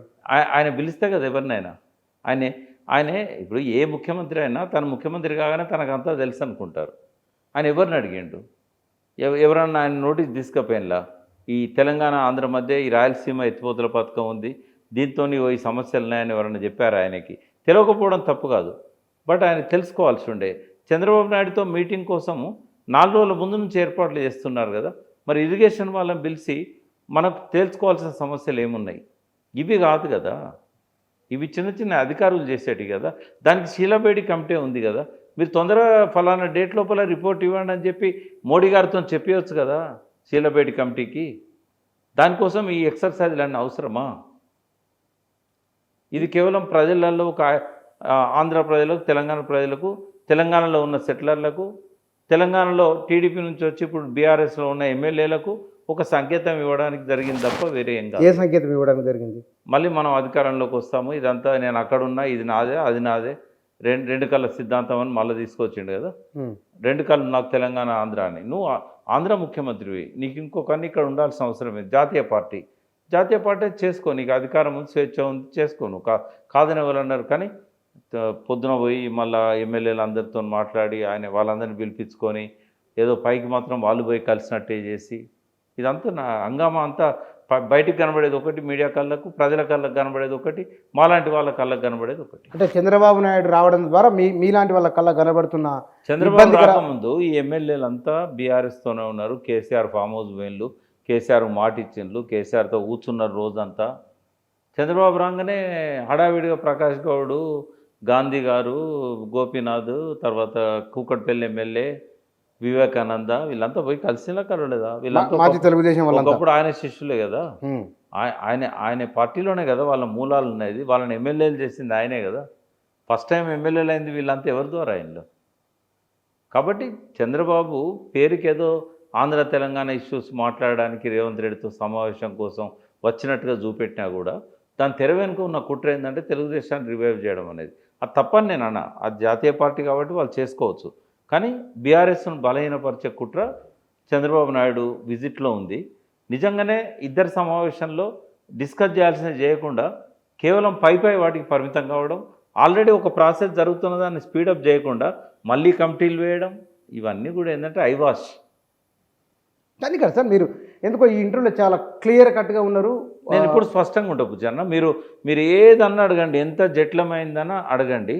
ఆయన పిలిస్తే కదా ఎవరినైనా. ఆయనే ఇప్పుడు ఏ ముఖ్యమంత్రి అయినా తన ముఖ్యమంత్రి కాగానే తనకంతా తెలుసు అనుకుంటారు. ఆయన ఎవరిని అడిగిండు? ఎవరన్నా ఆయన నోటీస్ తీసుకపోయినలా ఈ తెలంగాణ ఆంధ్ర మధ్య ఈ రాయలసీమ ఎత్తిపోతల పథకం ఉంది, దీంతో ఈ సమస్యలు ఉన్నాయని ఎవరన్నా చెప్పారు? ఆయనకి తెలియకపోవడం తప్పు కాదు, బట్ ఆయన తెలుసుకోవాల్సి ఉండే. చంద్రబాబు నాయుడుతో మీటింగ్ కోసము 4 రోజుల ముందు నుంచి ఏర్పాట్లు చేస్తున్నారు కదా. మరి ఇరిగేషన్ వాళ్ళని పిలిచి మనకు తేల్చుకోవాల్సిన సమస్యలు ఏమున్నాయి? ఇవి కాదు కదా, ఇవి చిన్న చిన్న అధికారులు చేసేటి కదా. దానికి శీలాబేడి కమిటీ ఉంది కదా. మీరు తొందరగా ఫలానా డేట్ లోపల రిపోర్ట్ ఇవ్వండి అని చెప్పి మోడీ గారితో చెప్పవచ్చు కదా శీలాబేడి కమిటీకి. దానికోసం ఈ ఎక్సర్సైజ్లన్నీ అవసరమా? ఇది కేవలం ప్రజలలో ఒక ఆంధ్ర ప్రజలకు, తెలంగాణ ప్రజలకు, తెలంగాణలో ఉన్న సెటిలర్లకు, తెలంగాణలో టీడీపీ నుంచి వచ్చి ఇప్పుడు బీఆర్ఎస్లో ఉన్న ఎమ్మెల్యేలకు ఒక సంకేతం ఇవ్వడానికి జరిగింది తప్ప వేరే ఏం కాదు. ఏ సంకేతం ఇవ్వడానికి జరిగింది? మళ్ళీ మనం అధికారంలోకి వస్తాము, ఇదంతా నేను అక్కడున్నా, ఇది నాదే, అది నాదే, రెండు కళ్ళ సిద్ధాంతం అని మళ్ళీ తీసుకొచ్చిండు కదా. 2 కళ్ళు నాకు తెలంగాణ ఆంధ్ర అని. నువ్వు ఆంధ్ర ముఖ్యమంత్రివి, నీకు ఇంకొకరిని ఇక్కడ ఉండాల్సిన అవసరం లేదు. జాతీయ పార్టీ చేసుకో, నీకు అధికారం ఉంది, స్వేచ్ఛ ఉంది, చేసుకో. నువ్వు కాదని ఎవరు అన్నారు? కానీ పొద్దున పోయి మళ్ళీ ఎమ్మెల్యేలు అందరితో మాట్లాడి వాళ్ళందరినీ పిలిపించుకొని ఏదో పైకి మాత్రం వాళ్ళు పోయి కలిసినట్టే చేసి ఇదంతా నా హంగామా అంతా బయటికి కనబడేది ఒకటి, మీడియా కళ్ళకు, ప్రజల కళ్ళకు కనబడేది ఒకటి, మాలాంటి వాళ్ళ కళ్ళకు కనబడేది ఒకటి. అంటే చంద్రబాబు నాయుడు రావడం ద్వారా మీలాంటి వాళ్ళ కళ్ళకు కనబడుతున్న చంద్రబాబు రాకముందు ఈ ఎమ్మెల్యేలంతా బీఆర్ఎస్తోనే ఉన్నారు. కేసీఆర్ ఫామ్ హౌస్ పోయిన్లు, కేసీఆర్ మాట ఇచ్చిండ్లు, కేసీఆర్తో కూర్చున్నారు రోజంతా. చంద్రబాబు రాగానే హడావిడిగా ప్రకాష్ గౌడు, గాంధీ గారు, గోపీనాథ్, తర్వాత కూకట్పల్లి ఎమ్మెల్యే వివేకానంద, వీళ్ళంతా పోయి కలిసినా కలవలేదా? వీళ్ళంతా తెలుగుదేశం ఒకప్పుడు ఆయన శిష్యులే కదా. ఆయన పార్టీలోనే కదా వాళ్ళ మూలాలు ఉన్నాయి. వాళ్ళని ఎమ్మెల్యేలు చేసింది ఆయనే కదా. ఫస్ట్ టైం ఎమ్మెల్యేలు అయింది వీళ్ళంతా ఎవరి ద్వారా అయిందో. కాబట్టి చంద్రబాబు పేరుకేదో ఆంధ్ర తెలంగాణ ఇష్యూస్ మాట్లాడడానికి రేవంత్ రెడ్డితో సమావేశం కోసం వచ్చినట్టుగా చూపెట్టినా కూడా దాని తెర వెనుక ఉన్న కుట్ర ఏంటంటే తెలుగుదేశాన్ని రివైవ్ చేయడం అనేది. అది తప్పని నేను అన్నా. అది జాతీయ పార్టీ కాబట్టి వాళ్ళు చేసుకోవచ్చు. కానీ బీఆర్ఎస్ను బలహీనపరిచే కుట్ర చంద్రబాబు నాయుడు విజిట్లో ఉంది. నిజంగానే ఇద్దరు సమావేశంలో డిస్కస్ చేయాల్సింది చేయకుండా కేవలం పై వాటికి పరిమితం కావడం, ఆల్రెడీ ఒక ప్రాసెస్ జరుగుతున్న దాన్ని స్పీడప్ చేయకుండా మళ్ళీ కమిటీలు వేయడం, ఇవన్నీ కూడా ఏంటంటే ఐవాష్. కానీ కదా సార్, మీరు ఎందుకో ఈ ఇంటర్వ్యూలో చాలా క్లియర్ కట్గా ఉన్నారు. నేను ఇప్పుడు స్పష్టంగా ఉంటా బుజ్జన్న. మీరు ఏదన్నా అడగండి, ఎంత జటిలమైందన్నా అడగండి,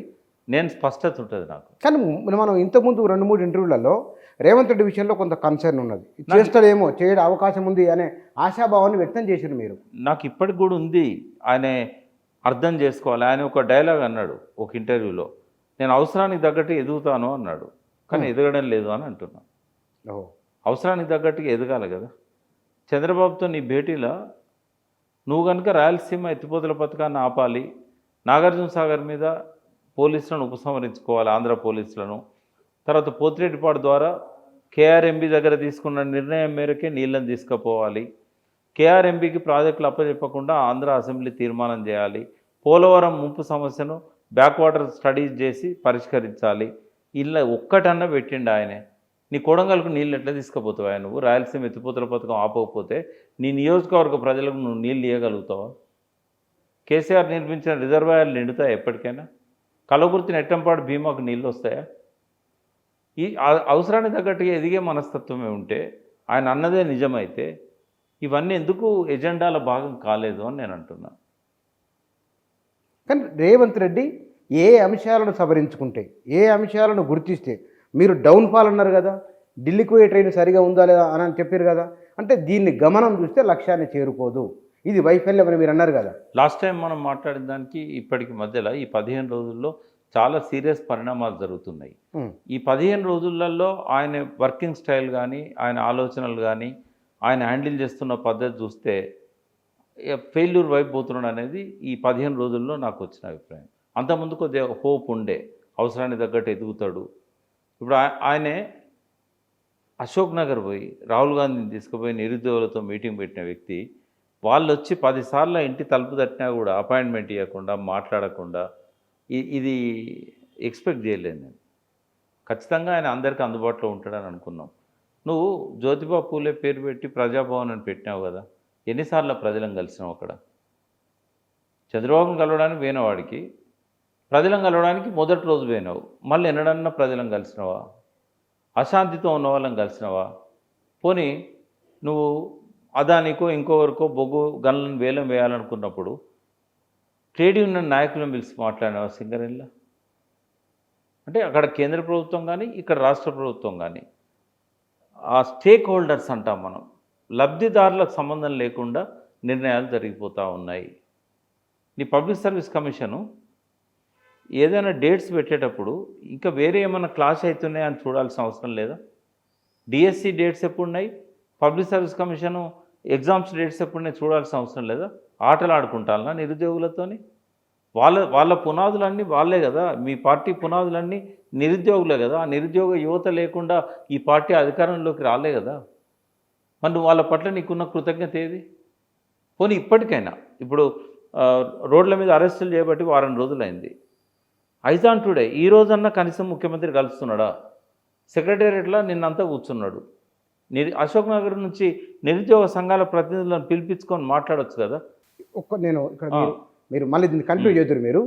నేను స్పష్టత ఉంటుంది నాకు. కానీ మనం ఇంతకుముందు 2-3 ఇంటర్వ్యూలలో రేవంత్ రెడ్డి విషయంలో కొంత కన్సర్న్ ఉన్నది. చేస్తాడేమో, చేయడం అవకాశం ఉంది అనే ఆశాభావాన్ని వ్యక్తం చేశారు మీరు. నాకు ఇప్పటికి కూడా ఉంది. ఆయన అర్థం చేసుకోవాలి. ఆయన ఒక డైలాగ్ అన్నాడు ఒక ఇంటర్వ్యూలో, నేను అవసరానికి తగ్గట్టు ఎదుగుతాను అన్నాడు, కానీ ఎదగడం లేదు అని అంటున్నాను. అవసరానికి తగ్గట్టుగా ఎదగాలి కదా. చంద్రబాబుతో నీ భేటీలో నువ్వు కనుక రాయలసీమ ఎత్తిపోతల పథకాన్ని ఆపాలి, నాగార్జునసాగర్ మీద పోలీసులను ఉపసంహరించుకోవాలి, ఆంధ్ర పోలీసులను, తర్వాత పోతిరెడ్డిపాడు ద్వారా కేఆర్ఎంబీ దగ్గర తీసుకున్న నిర్ణయం మేరకే నీళ్ళని తీసుకుపోవాలి, కేఆర్ఎంబీకి ప్రాజెక్టులు అప్పచెప్పకుండా ఆంధ్ర అసెంబ్లీ తీర్మానం చేయాలి, పోలవరం ముంపు సమస్యను బ్యాక్ వాటర్ స్టడీస్ చేసి పరిష్కరించాలి. ఇలా ఒక్కటన్నా పెట్టిండు ఆయనే. నీ కొడంగల్కు నీళ్ళు ఎట్లా తీసుకుపోతావా నువ్వు? రాయలసీమ ఎత్తిపోతల పథకం ఆపకపోతే నీ నియోజకవర్గ ప్రజలకు నువ్వు నీళ్ళు ఇవ్వగలుగుతావా? కేసీఆర్ నిర్మించిన రిజర్వాయర్లు నిండుతాయా ఎప్పటికైనా? కలవకుర్తి నెట్టంపాడు భీమాకు నీళ్ళు వస్తాయా? ఈ అవసరానికి తగ్గట్టుగా ఎదిగే మనస్తత్వమే ఉంటే, ఆయన అన్నదే నిజమైతే ఇవన్నీ ఎందుకు ఎజెండాల భాగం కాలేదు అని నేను అంటున్నా. కానీ రేవంత్ రెడ్డి ఏ అంశాలను సవరించుకుంటే, ఏ అంశాలను గుర్తిస్తే, మీరు డౌన్ఫాల్ అన్నారు కదా, ఢిల్లీకి పోయే ట్రైన్ సరిగా ఉందా లేదా అని చెప్పారు కదా, అంటే దీన్ని గమనం చూస్తే లక్ష్యాన్ని చేరుకోదు, ఇది వైఫల్యం అని మీరు అన్నారు కదా. లాస్ట్ టైం మనం మాట్లాడిన దానికి ఇప్పటికి మధ్యలో ఈ 15 రోజుల్లో చాలా సీరియస్ పరిణామాలు జరుగుతున్నాయి. ఈ 15 రోజులలో ఆయన వర్కింగ్ స్టైల్ కానీ, ఆయన ఆలోచనలు కానీ, ఆయన హ్యాండిల్ చేస్తున్న పద్ధతి చూస్తే ఫెయిల్యూర్ వైపు పోతున్నాడు అనేది ఈ 15 రోజుల్లో నాకు వచ్చిన అభిప్రాయం. అంతకుముందు కొద్దిగా హోప్ ఉండే, అవసరానికి తగ్గట్టు ఎదుగుతాడు. ఇప్పుడు ఆయనే అశోక్ నగర్ పోయి రాహుల్ గాంధీని తీసుకుపోయి నిరుద్యోగులతో మీటింగ్ పెట్టిన వ్యక్తి, వాళ్ళు వచ్చి 10 సార్లు ఇంటి తలుపు తట్టినా కూడా అపాయింట్మెంట్ ఇవ్వకుండా, మాట్లాడకుండా, ఇది ఎక్స్పెక్ట్ చేయలేదు నేను. ఖచ్చితంగా ఆయన అందరికీ అందుబాటులో ఉంటాడని అనుకున్నాం. నువ్వు జ్యోతిబా పూలే పేరు పెట్టి ప్రజాభవన్ అని పెట్టినావు కదా, ఎన్నిసార్లు ప్రజలను కలిసినావు అక్కడ? చంద్రబాబును కలవడానికి పోయినవాడికి, ప్రజలను కలవడానికి మొదటి రోజు పోయినావు, మళ్ళీ ఎన్నడన్నా ప్రజలను కలిసినావా? అశాంతితో ఉన్న వాళ్ళని కలిసినావా? పోనీ నువ్వు అదానికో ఇంకోవరకో బొగ్గు గన్లను వేలం వేయాలనుకున్నప్పుడు ట్రేడ్ యూనియన్ నాయకులను పిలిచి మాట్లాడినావా సింగరేణిలో? అంటే అక్కడ కేంద్ర ప్రభుత్వం కానీ, ఇక్కడ రాష్ట్ర ప్రభుత్వం కానీ, ఆ స్టేక్ హోల్డర్స్ అంటాం మనం, లబ్ధిదారులకు సంబంధం లేకుండా నిర్ణయాలు జరిగిపోతూ ఉన్నాయి. నీ పబ్లిక్ సర్వీస్ కమిషను ఏదైనా డేట్స్ పెట్టేటప్పుడు ఇంకా వేరే ఏమైనా క్లాష్ అవుతున్నాయని చూడాల్సిన అవసరం లేదా? డిఎస్సి డేట్స్ ఎప్పుడున్నాయి, public service commission exams dates ఎప్పుడున్నాయి చూడాల్సిన అవసరం లేదా? ఆటలు ఆడుకుంటానా నిరుద్యోగులతోని? వాళ్ళ పునాదులన్నీ వాళ్ళే కదా, మీ పార్టీ పునాదులన్నీ నిరుద్యోగులే కదా. ఆ నిరుద్యోగ యువత లేకుండా ఈ పార్టీ అధికారంలోకి రాలే కదా. మరి నువ్వు వాళ్ళ పట్ల నీకున్న కృతజ్ఞత ఏది? పోనీ ఇప్పటికైనా, ఇప్పుడు రోడ్ల మీద అరెస్టులు చేయబట్టి వారం రోజులైంది, ఐజాన్ టుడే ఈ రోజన్నా కనీసం ముఖ్యమంత్రి కలుస్తున్నాడా? సెక్రటేరియట్లో నిన్నంతా కూర్చున్నాడు. అశోక్ నగర్ నుంచి నిరుద్యోగ సంఘాల ప్రతినిధులను పిలిపించుకొని మాట్లాడవచ్చు కదా. నేను ఇక్కడ మీరు మళ్ళీ దీన్ని కంటిన్యూ చేద్దరు. మీరు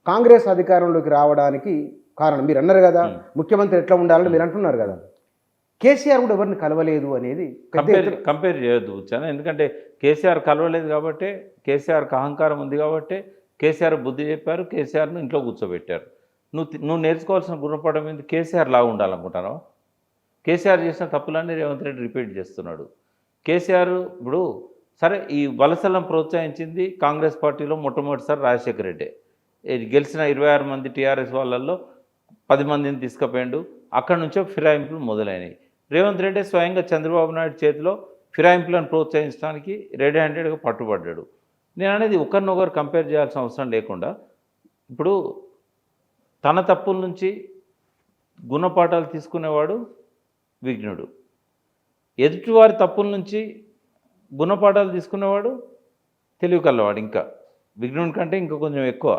కాంగ్రెస్ అధికారంలోకి రావడానికి కారణం మీరు అన్నారు కదా, ముఖ్యమంత్రి ఎట్లా ఉండాలని మీరు అంటున్నారు కదా. కేసీఆర్ కూడా ఎవరిని కలవలేదు అనేది కంపేర్ చేయొద్దు వచ్చాను. ఎందుకంటే కేసీఆర్ కలవలేదు కాబట్టి, కేసీఆర్కి అహంకారం ఉంది కాబట్టి కేసీఆర్ బుద్ధి చెప్పారు, కేసీఆర్ను ఇంట్లో కూర్చోబెట్టారు. నువ్వు నేర్చుకోవాల్సిన గుణపాఠం ఏంది? కేసీఆర్ లాగా ఉండాలనుకుంటాను. కేసీఆర్ చేసిన తప్పులన్నీ రేవంత్ రెడ్డి రిపీట్ చేస్తున్నాడు. కేసీఆర్ ఇప్పుడు సరే ఈ వలసలను ప్రోత్సహించింది కాంగ్రెస్ పార్టీలో మొట్టమొదటిసారి రాజశేఖర రెడ్డి. గెలిచిన 26 మంది టీఆర్ఎస్ వాళ్ళల్లో 10 మందిని తీసుకుపోయాడు. అక్కడి నుంచే ఫిరాయింపులు మొదలైనవి. రేవంత్ రెడ్డి స్వయంగా చంద్రబాబు నాయుడు చేతిలో ఫిరాయింపులను ప్రోత్సహించడానికి రెడీ హ్యాండెడ్గా పట్టుబడ్డాడు. నేను అనేది ఒకరినొకరు కంపేర్ చేయాల్సిన అవసరం లేకుండా, ఇప్పుడు తన తప్పుల నుంచి గుణపాఠాలు తీసుకునేవాడు విఘ్నుడు, ఎదుటివారి తప్పుల నుంచి గుణపాఠాలు తీసుకునేవాడు తెలివి కల్లవాడు. ఇంకా విఘ్నుడి కంటే ఇంకా కొంచెం ఎక్కువ,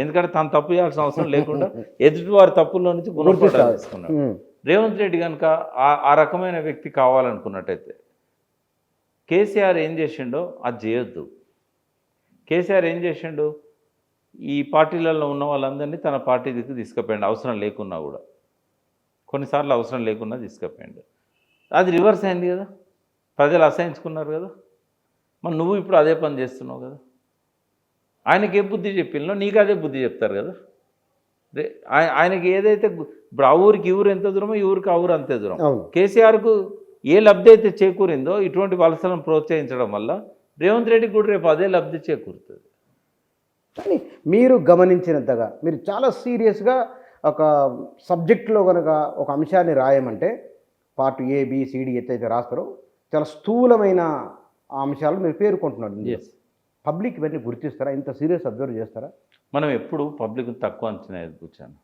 ఎందుకంటే తను తప్పు చేయాల్సిన అవసరం లేకుండా ఎదుటివారి తప్పుల్లో నుంచి గుణపాఠాలు తీసుకున్నాడు. రేవంత్ రెడ్డి కనుక ఆ రకమైన వ్యక్తి కావాలనుకున్నట్టయితే కేసీఆర్ ఏం చేసిండో అది చేయొద్దు. కేసీఆర్ ఏం చేసిండు? ఈ పార్టీలలో ఉన్న వాళ్ళందరినీ తన పార్టీ దిక్కు తీసుకుపోయాడు, అవసరం లేకున్నా కూడా. కొన్నిసార్లు అవసరం లేకున్నా తీసుకుపోయాడు. అది రివర్స్ అయింది కదా, ప్రజలు అసహించుకున్నారు కదా. మరి నువ్వు ఇప్పుడు అదే పని చేస్తున్నావు కదా. ఆయనకి ఏ బుద్ధి చెప్పినో నీకు అదే బుద్ధి చెప్తారు కదా. ఆయనకి ఏదైతే ఇప్పుడు ఆ ఊరికి ఈ ఊరు ఎంత దూరమో ఈ ఊరికి ఆ ఊరు అంతే దూరం. కేసీఆర్కు ఏ లబ్ధి అయితే చేకూరిందో ఇటువంటి వలసలను ప్రోత్సహించడం వల్ల రేవంత్ రెడ్డికి కూడా రేపు అదే లబ్ధి చేకూరుతుంది. కానీ మీరు గమనించినంతగా మీరు చాలా సీరియస్గా ఒక సబ్జెక్టులో కనుక ఒక అంశాన్ని రాయమంటే పార్ట్ ABCD ఎట్లయితే రాస్తారో చాలా స్థూలమైన అంశాలు మీరు పేర్కొంటున్నారు. పబ్లిక్ ఇవన్నీ గుర్తిస్తారా? ఇంత సీరియస్ అబ్జర్వ్ చేస్తారా? మనం ఎప్పుడు పబ్లిక్ తక్కువ అంచనా కూర్చాను.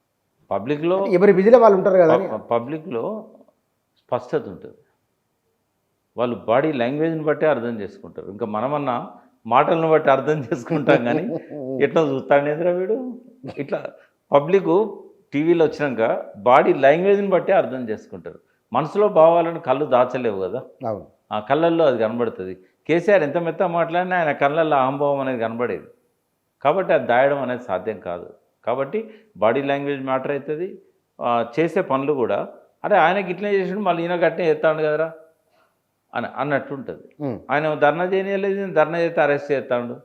పబ్లిక్లో ఎవరి విధిలో వాళ్ళు ఉంటారు కదా. పబ్లిక్లో స్పష్టత ఉంటుంది. వాళ్ళు బాడీ లాంగ్వేజ్ని బట్టే అర్థం చేసుకుంటారు. ఇంకా మనమన్నా మాటలను బట్టి అర్థం చేసుకుంటాం, కానీ ఎట్లా చూస్తాడేదిరా వీడు ఇట్లా. పబ్లిక్ టీవీలో వచ్చినాక బాడీ లాంగ్వేజ్ని బట్టే అర్థం చేసుకుంటారు. మనసులో భావాలను కళ్ళు దాచలేవు కదా, అవును. ఆ కళ్ళల్లో అది కనబడుతుంది. కేసీఆర్ ఎంత మెత్త మాట్లాడినా ఆయన కళ్ళల్లో అహంభావం అనేది కనబడేది. కాబట్టి అది దాయడం అనేది సాధ్యం కాదు. కాబట్టి బాడీ లాంగ్వేజ్ మ్యాటర్ అవుతుంది. చేసే పనులు కూడా అరే ఆయనకి ఇట్లనే చేసిండు మళ్ళీ ఈయన గట్టినే చేస్తాడు కదరా అన్నట్టుంటుంది. ఆయన ధర్నా చేయలేదు, ధర్నా చేస్తే అరెస్ట్ చేస్తాడు,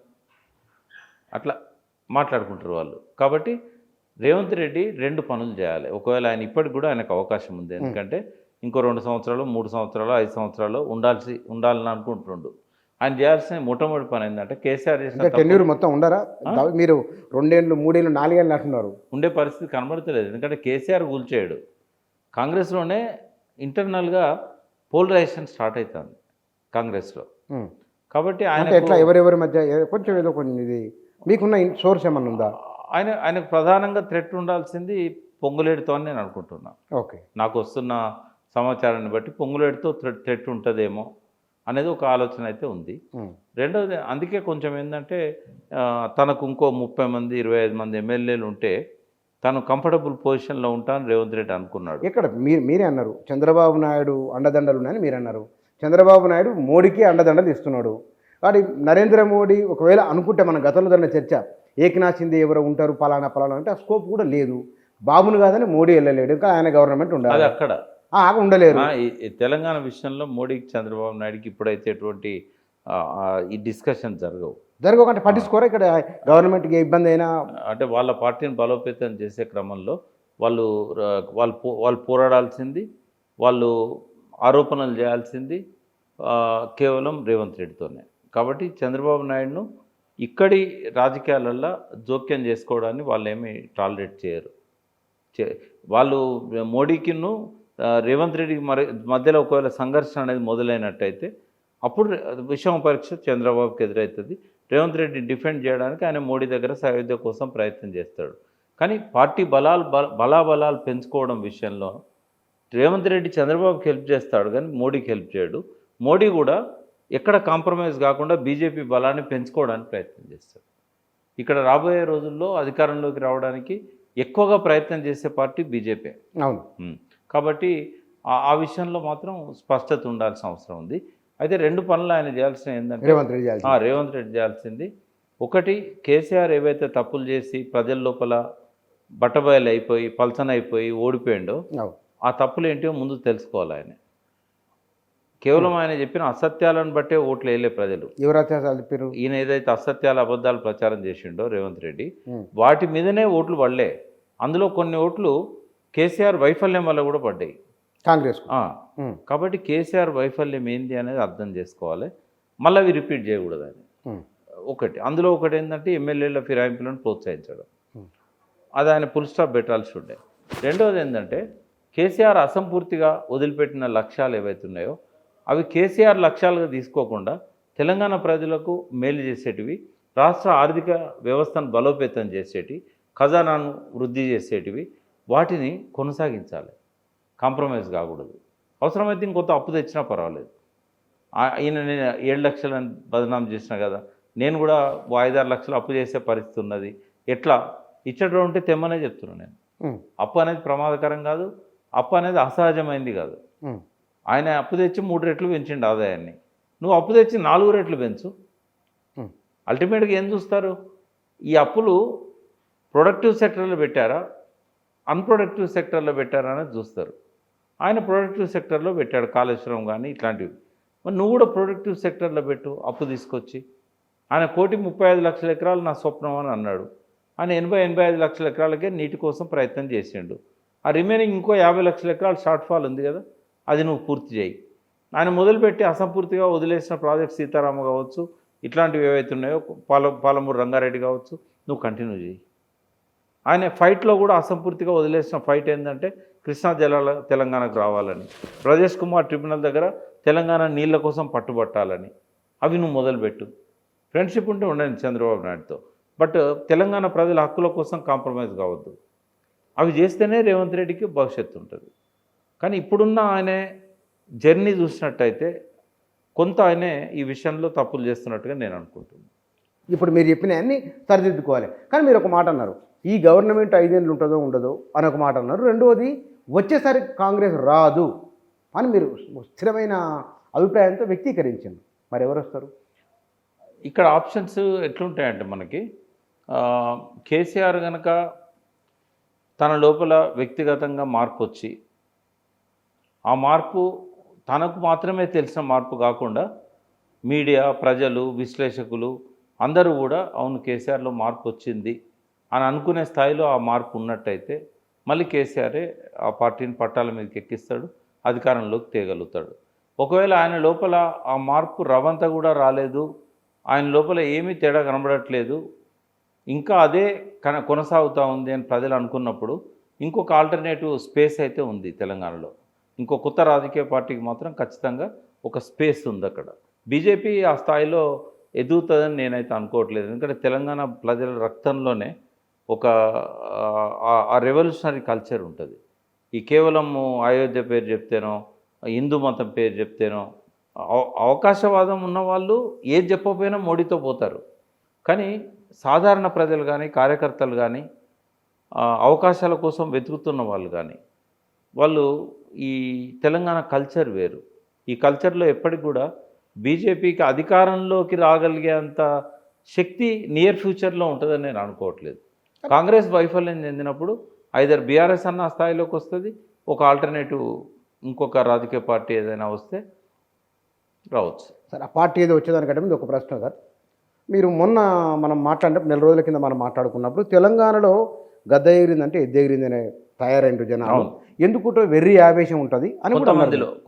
అట్లా మాట్లాడుకుంటారు వాళ్ళు. కాబట్టి రేవంత్ రెడ్డి 2 పనులు చేయాలి. ఒకవేళ ఆయన ఇప్పటికి కూడా ఆయనకు అవకాశం ఉంది. ఎందుకంటే ఇంకో 2 సంవత్సరాలు 3 సంవత్సరాలు 5 సంవత్సరాలు ఉండాలని అనుకుంటుండు. ఆయన చేయాల్సిన మొట్టమొదటి పని ఏంటంటే కేసీఆర్ చేసిన టెన్యూర్ మొత్తం ఉండరా? మీరు 2 ఏళ్ళు 3 ఏళ్ళు 4 ఏళ్ళు అంటున్నారు. ఉండే పరిస్థితి కనబడతలేదు. ఎందుకంటే కేసీఆర్ కూల్చేయడు. కాంగ్రెస్లోనే ఇంటర్నల్గా పోలరైజేషన్ స్టార్ట్ అవుతుంది కాంగ్రెస్లో. కాబట్టి ఆయన ఎట్లా ఎవరెవరి మధ్య కొంచెం ఏదో కొంచెం ఇది మీకున్న సోర్స్ ఏమన్నా ఉందా? ఆయనకు ప్రధానంగా థ్రెట్ ఉండాల్సింది పొంగులేటితో అని నేను అనుకుంటున్నా. ఓకే, నాకు వస్తున్న సమాచారాన్ని బట్టి పొంగులేటితో థ్రెట్ ఉంటుందేమో అనేది ఒక ఆలోచన అయితే ఉంది. రెండవది అందుకే కొంచెం ఏంటంటే తనకు ఇంకో 30 మంది 25 మంది ఎమ్మెల్యేలు ఉంటే తను కంఫర్టబుల్ పొజిషన్లో ఉంటాను రేవంత్ రెడ్డి అనుకున్నాడు. ఇక్కడ మీరే అన్నారు చంద్రబాబు నాయుడు అండదండలు ఉన్నాయని మీరు అన్నారు. చంద్రబాబు నాయుడు మోడీకి అండదండలు ఇస్తున్నాడు. కాబట్టి నరేంద్ర మోడీ ఒకవేళ అనుకుంటే మన గతంలో జరిగిన చర్చ ఏకనాథ్ షిందే ఎవరో ఉంటారు పలానా అంటే ఆ స్కోప్ కూడా లేదు. బాబును కాదని మోడీ వెళ్ళలేడు, ఇంకా ఆయన గవర్నమెంట్ ఉండాలి. అది అక్కడ ఉండలేరు. ఈ తెలంగాణ విషయంలో మోడీకి చంద్రబాబు నాయుడుకి ఇప్పుడైతే ఎటువంటి ఈ డిస్కషన్ జరగకంటే పట్టించుకోరా ఇక్కడ గవర్నమెంట్కి ఇబ్బంది అయినా అంటే వాళ్ళ పార్టీని బలోపేతం చేసే క్రమంలో వాళ్ళు పోరాడాల్సింది, వాళ్ళు ఆరోపణలు చేయాల్సింది కేవలం రేవంత్ రెడ్డితోనే. కాబట్టి చంద్రబాబు నాయుడును ఇక్కడి రాజకీయాలలో జోక్యం చేసుకోవడాన్ని వాళ్ళు ఏమీ టాలరేట్ చేయరు. వాళ్ళు మోడీకిను రేవంత్ రెడ్డికి మధ్యలో ఒకవేళ సంఘర్షణ అనేది మొదలైనట్టయితే అప్పుడు విషమ పరీక్ష చంద్రబాబుకి ఎదురవుతుంది. రేవంత్ రెడ్డిని డిఫెండ్ చేయడానికి ఆయన మోడీ దగ్గర సహాయం కోసం ప్రయత్నం చేస్తాడు. కానీ పార్టీ బలాబలాలు పెంచుకోవడం విషయంలో రేవంత్ రెడ్డి చంద్రబాబుకి హెల్ప్ చేస్తాడు కానీ మోడీకి హెల్ప్ చేయడు. మోడీ కూడా ఎక్కడ కాంప్రమైజ్ కాకుండా బీజేపీ బలాన్ని పెంచుకోవడానికి ప్రయత్నం చేస్తాడు. ఇక్కడ రాబోయే రోజుల్లో అధికారంలోకి రావడానికి ఎక్కువగా ప్రయత్నం చేసే పార్టీ బీజేపీ. అవును. కాబట్టి ఆ విషయంలో మాత్రం స్పష్టత ఉండాల్సిన అవసరం ఉంది. అయితే 2 పనులు ఆయన చేయాల్సిన ఏంటంటే రేవంత్ రెడ్డి చేయాల్సింది ఒకటి, కేసీఆర్ ఏవైతే తప్పులు చేసి ప్రజల లోపల బట్టబయలు అయిపోయి పల్సన అయిపోయి ఓడిపోయిండో ఆ తప్పులు ఏంటో ముందు తెలుసుకోవాలి. ఆయన కేవలం ఆయన చెప్పిన అసత్యాలను బట్టే ఓట్లు వేయలే ప్రజలు. ఈయన ఏదైతే అసత్యాలు అబద్ధాలు ప్రచారం చేసిండో రేవంత్ రెడ్డి వాటి మీదనే ఓట్లు పడలే. అందులో కొన్ని ఓట్లు కేసీఆర్ వైఫల్యం వల్ల కూడా పడ్డాయి కాంగ్రెస్. కాబట్టి కేసీఆర్ వైఫల్యం ఏంది అనేది అర్థం చేసుకోవాలి. మళ్ళీ అవి రిపీట్ చేయకూడదు. అని అందులో ఒకటి ఏంటంటే ఎమ్మెల్యేల ఫిరాయింపులను ప్రోత్సహించడం, అది ఆయన ఫుల్ స్టాప్ పెట్టాల్సి ఉండే. రెండవది ఏంటంటే కేసీఆర్ అసంపూర్తిగా వదిలిపెట్టిన లక్ష్యాలు ఏవైతే ఉన్నాయో అవి కేసీఆర్ లక్ష్యాలుగా తీసుకోకుండా తెలంగాణ ప్రజలకు మేలు చేసేటివి, రాష్ట్ర ఆర్థిక వ్యవస్థను బలోపేతం చేసేటివి, ఖజానాను వృద్ధి చేసేటివి, వాటిని కొనసాగించాలి. కాంప్రమైజ్ కాకూడదు. అవసరమైతే ఇంకొంత అప్పు తెచ్చినా పర్వాలేదు. ఈయన నేను 7 లక్షలని బదనాం చేసిన కదా, నేను కూడా 5-6 లక్షలు అప్పు చేసే పరిస్థితి ఉన్నది, ఎట్లా ఇచ్చడం ఉంటే తెమ్మనే చెప్తున్నాను నేను. అప్పు అనేది ప్రమాదకరం కాదు, అప్పు అనేది అసహజమైంది కాదు. ఆయన అప్పు తెచ్చి 3 రెట్లు పెంచిండు ఆదాయాన్ని, నువ్వు అప్పు తెచ్చి 4 రెట్లు పెంచు. అల్టిమేట్గా ఏం చూస్తారు? ఈ అప్పులు ప్రొడక్టివ్ సెక్టర్లో పెట్టారా అన్ప్రొడక్టివ్ సెక్టర్లో పెట్టారా అనేది చూస్తారు. ఆయన ప్రొడక్టివ్ సెక్టర్లో పెట్టాడు, కాళేశ్వరం కానీ ఇట్లాంటివి. మరి నువ్వు కూడా ప్రొడక్టివ్ సెక్టర్లో పెట్టు అప్పు తీసుకొచ్చి. ఆయన 1,35 లక్షల ఎకరాలు నా స్వప్నం అని అన్నాడు. ఆయన 80-85 లక్షల ఎకరాలకే నీటి కోసం ప్రయత్నం చేసిండు. ఆ రిమైనింగ్ ఇంకో 50 లక్షల ఎకరాలు షార్ట్ ఫాల్ ఉంది కదా, అది నువ్వు పూర్తి చేయి. ఆయన మొదలుపెట్టి అసంపూర్తిగా వదిలేసిన ప్రాజెక్ట్ సీతారామ కావచ్చు, ఇట్లాంటివి ఏవైతే ఉన్నాయో పాలమూరు రంగారెడ్డి కావచ్చు, నువ్వు కంటిన్యూ చేయి. ఆయన ఫైట్లో కూడా అసంపూర్తిగా వదిలేసిన ఫైట్ ఏంటంటే కృష్ణా జలాల తెలంగాణకు రావాలని, ప్రదేశ్ కుమార్ ట్రిబ్యునల్ దగ్గర తెలంగాణ నీళ్ళ కోసం పట్టుబట్టాలని, అవి నువ్వు మొదలుపెట్టు. ఫ్రెండ్షిప్ ఉంటే ఉండండి చంద్రబాబు నాయుడుతో, బట్ తెలంగాణ ప్రజల హక్కుల కోసం కాంప్రమైజ్ కావద్దు. అవి చేస్తేనే రేవంత్ రెడ్డికి భవిష్యత్తు ఉంటుంది. కానీ ఇప్పుడున్న ఆయన జర్నీ చూసినట్టయితే కొంత ఆయనే ఈ విషయంలో తప్పులు చేస్తున్నట్టుగా నేను అనుకుంటున్నాను. ఇప్పుడు మీరు చెప్పిన అన్నీ సరిదిద్దుకోవాలి. కానీ మీరు ఒక మాట అన్నారు, ఈ గవర్నమెంట్ 5 ఏళ్ళు ఉంటుందో ఉండదో అని ఒక మాట అన్నారు. రెండవది వచ్చేసరికి కాంగ్రెస్ రాదు అని మీరు స్థిరమైన అభిప్రాయంతో వ్యక్తీకరించండి. మరి ఎవరు వస్తారు? ఇక్కడ ఆప్షన్స్ ఎట్లుంటాయంటే మనకి కేసీఆర్ కనుక తన లోపల వ్యక్తిగతంగా మార్పు వచ్చి ఆ మార్పు తనకు మాత్రమే తెలిసిన మార్పు కాకుండా మీడియా, ప్రజలు, విశ్లేషకులు అందరూ కూడా అవును కేసీఆర్లో మార్పు వచ్చింది అని అనుకునే స్థాయిలో ఆ మార్పు ఉన్నట్టయితే మళ్ళీ కేసీఆరే ఆ పార్టీని పట్టాల మీదకి ఎక్కిస్తాడు, అధికారంలోకి తేగలుగుతాడు. ఒకవేళ ఆయన లోపల ఆ మార్పు రవంత కూడా రాలేదు, ఆయన లోపల ఏమీ తేడా కనబడట్లేదు, ఇంకా అదే కొనసాగుతూ ఉంది అని ప్రజలు అనుకున్నప్పుడు ఇంకొక ఆల్టర్నేటివ్ స్పేస్ అయితే ఉంది తెలంగాణలో. ఇంకో కొత్త రాజకీయ పార్టీకి మాత్రం ఖచ్చితంగా ఒక స్పేస్ ఉంది అక్కడ. బీజేపీ ఆ స్థాయిలో ఎదుగుతుందని నేనైతే అనుకోవట్లేదు. ఎందుకంటే తెలంగాణ ప్రజల రక్తంలోనే ఒక ఆ రెవల్యూషనరీ కల్చర్ ఉంటుంది. ఈ కేవలము అయోధ్య పేరు చెప్తేనో, హిందూ మతం పేరు చెప్తేనో, అవకాశవాదం ఉన్నవాళ్ళు ఏది చెప్పకపోయినా మోడీతో పోతారు. కానీ సాధారణ ప్రజలు కానీ, కార్యకర్తలు కానీ, అవకాశాల కోసం వెతుకుతున్న వాళ్ళు కానీ, వాళ్ళు ఈ తెలంగాణ కల్చర్ వేరు. ఈ కల్చర్లో ఎప్పటికి కూడా బీజేపీకి అధికారంలోకి రాగలిగేంత శక్తి నియర్ ఫ్యూచర్లో ఉంటుందని నేను అనుకోవట్లేదు. కాంగ్రెస్ వైఫల్యం చెందినప్పుడు ఐదర్ బీఆర్ఎస్ అన్న స్థాయిలోకి వస్తుంది, ఒక ఆల్టర్నేటివ్ ఇంకొక రాజకీయ పార్టీ ఏదైనా వస్తే రావచ్చు. సార్, ఆ పార్టీ ఏదో వచ్చేదానికంటే ముందు ఒక ప్రశ్న సార్. మీరు మొన్న మనం మాట్లాడినప్పుడు 4 రోజుల కింద మనం మాట్లాడుకున్నప్పుడు తెలంగాణలో గద్ద ఎగిరిందంటే ఎద్దు ఎగిరింది అనే తయారైన జనాలు ఎందుకుంటో వెర్రి ఆవేశం ఉంటుంది అని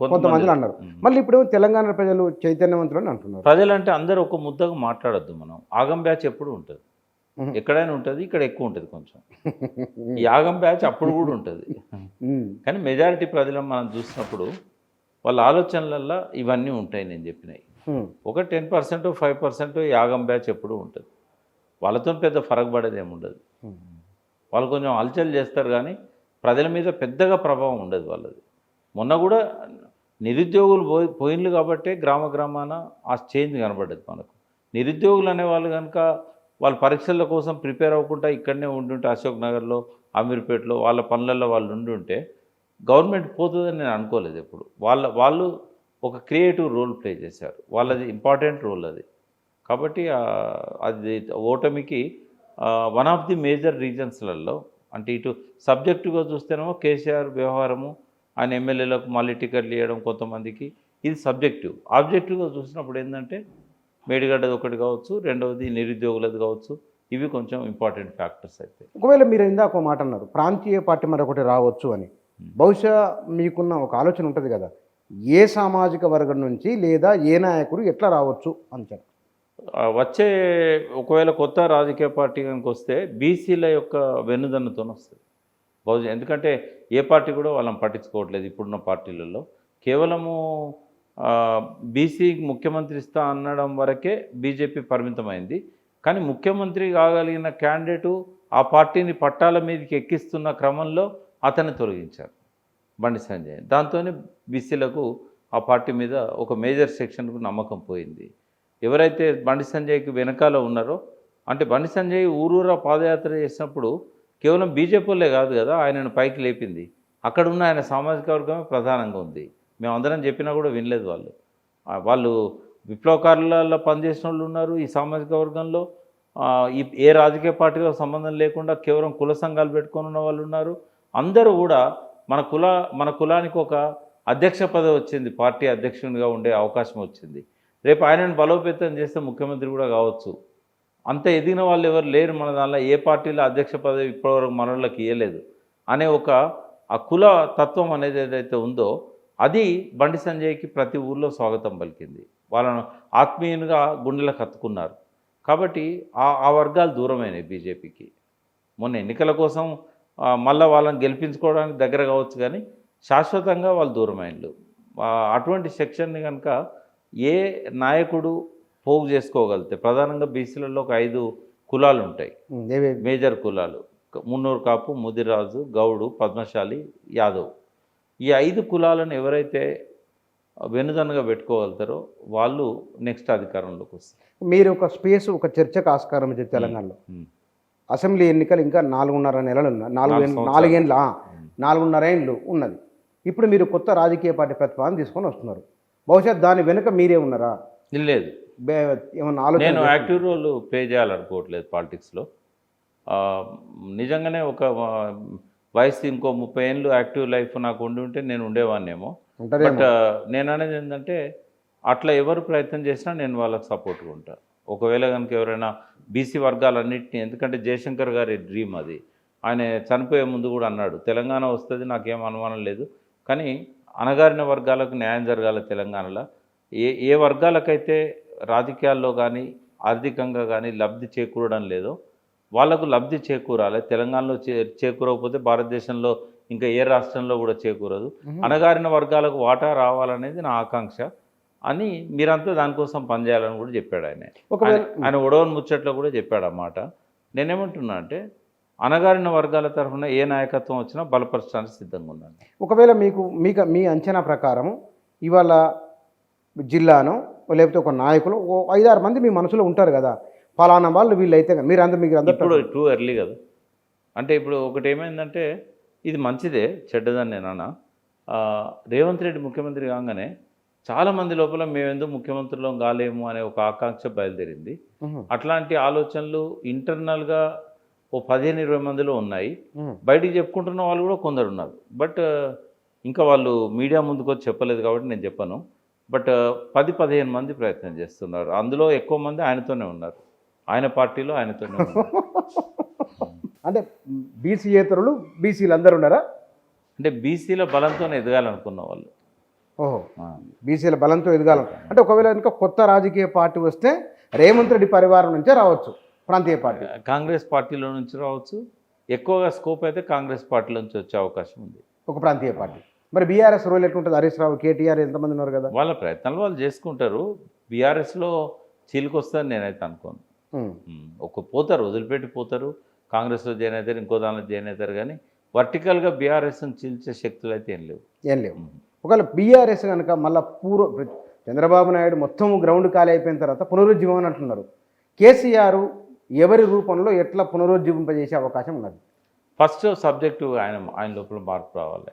కొంతమంది అన్నారు. మళ్ళీ ఇప్పుడు తెలంగాణ ప్రజలు చైతన్యవంతులు అని అంటున్నారు. ప్రజలు అంటే అందరూ ఒక ముద్దగా మాట్లాడొద్దు. మనం ఆగం బ్యాచ్ ఎప్పుడు ఉంటుంది, ఎక్కడైనా ఉంటుంది, ఇక్కడ ఎక్కువ ఉంటుంది కొంచెం. ఈ ఆగం బ్యాచ్ అప్పుడు కూడా ఉంటుంది. కానీ మెజారిటీ ప్రజలను మనం చూసినప్పుడు వాళ్ళ ఆలోచనలల్లో ఇవన్నీ ఉంటాయి నేను చెప్పినాయి. ఒక 10%, 5% యాగం బ్యాచ్ ఎప్పుడు ఉంటుంది. వాళ్ళతో పెద్ద ఫరక్ పడేది ఏముండదు. వాళ్ళు కొంచెం అలచల్ చేస్తారు కానీ ప్రజల మీద పెద్దగా ప్రభావం ఉండదు వాళ్ళది. మొన్న కూడా నిరుద్యోగులు పోయిన్లు కాబట్టే గ్రామాన ఆ చేంజ్ కనబడ్డది మనకు. నిరుద్యోగులు అనేవాళ్ళు కనుక వాళ్ళ పరీక్షల కోసం ప్రిపేర్ అవ్వకుండా ఇక్కడనే ఉండుంటే అశోక్ నగర్లో, అమీర్పేటలో వాళ్ళ పనులలో వాళ్ళు ఉండుంటే గవర్నమెంట్ పోతుందని నేను అనుకోలేదు ఎప్పుడు. వాళ్ళు ఒక క్రియేటివ్ రోల్ ప్లే చేశారు. వాళ్ళది ఇంపార్టెంట్ రోల్ అది. కాబట్టి అది ఓటమికి వన్ ఆఫ్ ది మేజర్ రీజన్స్లలో. అంటే ఇటు సబ్జెక్టుగా చూస్తేనేమో కేసీఆర్ వ్యవహారము, ఆయన ఎమ్మెల్యేలకు మళ్ళీ టికెట్లు ఇవ్వడం కొంతమందికి, ఇది సబ్జెక్టివ్. ఆబ్జెక్టివ్గా చూసినప్పుడు ఏంటంటే మేడిగడ్డది ఒకటి కావచ్చు, రెండవది నిరుద్యోగులది కావచ్చు, ఇవి కొంచెం ఇంపార్టెంట్ ఫ్యాక్టర్స్ అయితే. ఒకవేళ మీరు ఇందాక ఒక మాట అన్నారు, ప్రాంతీయ పార్టీ మరొకటి రావచ్చు అని. బహుశా మీకున్న ఒక ఆలోచన ఉంటుంది కదా, ఏ సామాజిక వర్గం నుంచి లేదా ఏ నాయకుడు ఎట్లా రావచ్చు అని చెప్పి వచ్చే ఒకవేళ కొత్త రాజకీయ పార్టీ కనుక వస్తే బీసీల యొక్క వెన్నుదన్నుతో వస్తుంది బహుశా. ఎందుకంటే ఏ పార్టీ కూడా వాళ్ళని పట్టించుకోవట్లేదు ఇప్పుడున్న పార్టీలలో. కేవలము బీసీ ముఖ్యమంత్రి ఇస్తా అనడం వరకే బీజేపీ పరిమితమైంది. కానీ ముఖ్యమంత్రి కాగలిగిన క్యాండిడేటు ఆ పార్టీని పట్టాల మీదకి ఎక్కిస్తున్న క్రమంలో అతన్ని తొలగించారు, బండి సంజయ్. దాంతోనే బీసీలకు ఆ పార్టీ మీద ఒక మేజర్ సెక్షన్కు నమ్మకం పోయింది. ఎవరైతే బండి సంజయ్కి వెనకాల ఉన్నారో, అంటే బండి సంజయ్ ఊరూరా పాదయాత్ర చేసినప్పుడు కేవలం బీజేపీలే కాదు కదా ఆయనను పైకి లేపింది, అక్కడ ఉన్న ఆయన సామాజిక వర్గమే ప్రధానంగా ఉంది. మేమందరం చెప్పినా కూడా వినలేదు వాళ్ళు. విప్లవకారులలో పనిచేసిన వాళ్ళు ఉన్నారు ఈ సామాజిక వర్గంలో. ఏ రాజకీయ పార్టీలో సంబంధం లేకుండా కేవలం కుల సంఘాలు పెట్టుకొని ఉన్న వాళ్ళు ఉన్నారు. అందరూ కూడా మన కులానికి ఒక అధ్యక్ష పదవి వచ్చింది, పార్టీ అధ్యక్షునిగా ఉండే అవకాశం వచ్చింది. రేపు ఆయనను బలోపేతం చేస్తే ముఖ్యమంత్రి కూడా కావచ్చు. అంత ఎదిగిన వాళ్ళు ఎవరు లేరు మన దానిలో. ఏ పార్టీలో అధ్యక్ష పదవి ఇప్పటివరకు మనోళ్ళకి ఇవ్వలేదు అనే ఆ కుల తత్వం అనేది ఏదైతే ఉందో అది బండి సంజయ్కి ప్రతి ఊళ్ళో స్వాగతం పలికింది. వాళ్ళను ఆత్మీయునిగా గుండెలకు హత్తుకున్నారు. కాబట్టి ఆ వర్గాలు దూరమైనవి బీజేపీకి. మొన్న ఎన్నికల కోసం మళ్ళీ వాళ్ళని గెలిపించుకోవడానికి దగ్గర కావచ్చు, కానీ శాశ్వతంగా వాళ్ళు దూరమైనలు. అటువంటి సెక్షన్ని కనుక ఏ నాయకుడు పోగు చేసుకోగలిగితే, ప్రధానంగా బీసీలలో ఒక 5 కులాలు ఉంటాయి, మేజర్ కులాలు: మున్నూరు కాపు, ముదిరాజు, గౌడు, పద్మశాలి, యాదవ్. ఈ 5 కులాలను ఎవరైతే వెనుదన్నుగా పెట్టుకోగలుగుతారో వాళ్ళు నెక్స్ట్ అధికారంలోకి వస్తారు. మీరు ఒక స్పేస్, ఒక చర్చకు ఆస్కారం ఇచ్చే తెలంగాణలో అసెంబ్లీ ఎన్నికలు ఇంకా 4.5 నెలలు 4 ఏళ్ళు ఉన్నది. ఇప్పుడు మీరు కొత్త రాజకీయ పార్టీ ప్రతిపాదన తీసుకొని వస్తున్నారు. బహుశా దాని వెనుక మీరే ఉన్నారా? లేదు, ఏమన్నా ఆలోచన నేను యాక్టివ్ రోల్ ప్లే చేయాలనుకోవట్లేదు పాలిటిక్స్. నిజంగానే ఒక వయసు ఇంకో 30 ఏళ్ళు యాక్టివ్ లైఫ్ నాకు ఉంటే నేను ఉండేవాన్నేమో. బట్ నేను అనేది ఏంటంటే అట్లా ఎవరు ప్రయత్నం చేసినా నేను వాళ్ళకి సపోర్ట్గా ఉంటాను. ఒకవేళ కనుక ఎవరైనా బీసీ వర్గాలన్నింటినీ, ఎందుకంటే జయశంకర్ గారి డ్రీమ్ అది, ఆయన చనిపోయే ముందు కూడా అన్నాడు, తెలంగాణ వస్తుంది నాకేం అనుమానం లేదు, కానీ అణగారిన వర్గాలకు న్యాయం జరగాలి తెలంగాణలో. ఏ వర్గాలకైతే రాజకీయాల్లో కానీ ఆర్థికంగా కానీ లబ్ధి చేకూరడం లేదో వాళ్ళకు లబ్ధి చేకూరాలి. తెలంగాణలో చేకూరకపోతే భారతదేశంలో ఇంకా ఏ రాష్ట్రంలో కూడా చేకూరదు. అణగారిన వర్గాలకు వాటా రావాలనేది నా ఆకాంక్ష అని మీరంతా దానికోసం పనిచేయాలని కూడా చెప్పాడు ఆయన ఒడవని ముచ్చట్లో కూడా చెప్పాడు అన్నమాట. నేనేమంటున్నా అంటే అణగారిన వర్గాల తరఫున ఏ నాయకత్వం వచ్చినా బలపరచడానికి సిద్ధంగా ఉన్నాను. ఒకవేళ మీ అంచనా ప్రకారం ఇవాళ జిల్లాను లేకపోతే ఒక నాయకులు 5-6 మంది మీ మనసులో ఉంటారు కదా, ఫలానా వాళ్ళు వీళ్ళైతే మీకు ఇప్పుడు టూ ఎర్లీ కదా. అంటే ఇప్పుడు ఒకటి ఏమైందంటే ఇది మంచిదే చెడ్డదని నేను అన్నా. రేవంత్ రెడ్డి ముఖ్యమంత్రి కాగానే చాలామంది లోపల మేమెందుకు ముఖ్యమంత్రిలో కాలేము అనే ఒక ఆకాంక్ష బయలుదేరింది. అట్లాంటి ఆలోచనలు ఇంటర్నల్గా ఓ 15-20 మందిలో ఉన్నాయి. బయటికి చెప్పుకుంటున్న వాళ్ళు కూడా కొందరు ఉన్నారు. బట్ ఇంకా వాళ్ళు మీడియా ముందుకు వచ్చి చెప్పలేదు కాబట్టి నేను చెప్పను. బట్ 10-15 మంది ప్రయత్నం చేస్తున్నారు. అందులో ఎక్కువ మంది ఆయనతోనే ఉన్నారు, ఆయన పార్టీలో ఆయనతోనే ఉన్నారు. అంటే బీసీయేతరులు బీసీలు అందరూ ఉన్నారా? అంటే బీసీల బలంతోనే ఎదగాలనుకున్న వాళ్ళు. ఓహో, బీసీల బలంతో ఎదగాలి అంటే ఒకవేళ ఇంకా కొత్త రాజకీయ పార్టీ వస్తే రేవంత్ రెడ్డి పరివారం నుంచే రావచ్చు, ప్రాంతీయ పార్టీ కాంగ్రెస్ పార్టీలో నుంచి రావచ్చు. ఎక్కువగా స్కోప్ అయితే కాంగ్రెస్ పార్టీలో నుంచి వచ్చే అవకాశం ఉంది, ఒక ప్రాంతీయ పార్టీ. మరి బీఆర్ఎస్ రోల్ ఎట్లుంటుంది? హరీష్ రావు, కేటీఆర్ ఎంతమంది ఉన్నారు కదా, వాళ్ళ ప్రయత్నాలు వాళ్ళు చేసుకుంటారు. బీఆర్ఎస్లో చీలికొస్తుందని నేనైతే అనుకోను. పోతారు, వదిలిపెట్టి పోతారు, కాంగ్రెస్లో జాయిన్ అవుతారు, ఇంకో దానిలో జాయిన్ అవుతారు, కానీ వర్టికల్గా బీఆర్ఎస్ని చీల్చే శక్తులు అయితే ఏం లేవు. ఒకవేళ బీఆర్ఎస్ కనుక మళ్ళీ చంద్రబాబు నాయుడు మొత్తం గ్రౌండ్ ఖాళీ అయిపోయిన తర్వాత పునరుజ్జీవం అని అంటున్నారు. కేసీఆర్ ఎవరి రూపంలో ఎట్లా పునరుజ్జీవింపజేసే అవకాశం ఉన్నది? ఫస్ట్ సబ్జెక్టు ఆయన లోపల మార్పు రావాలి.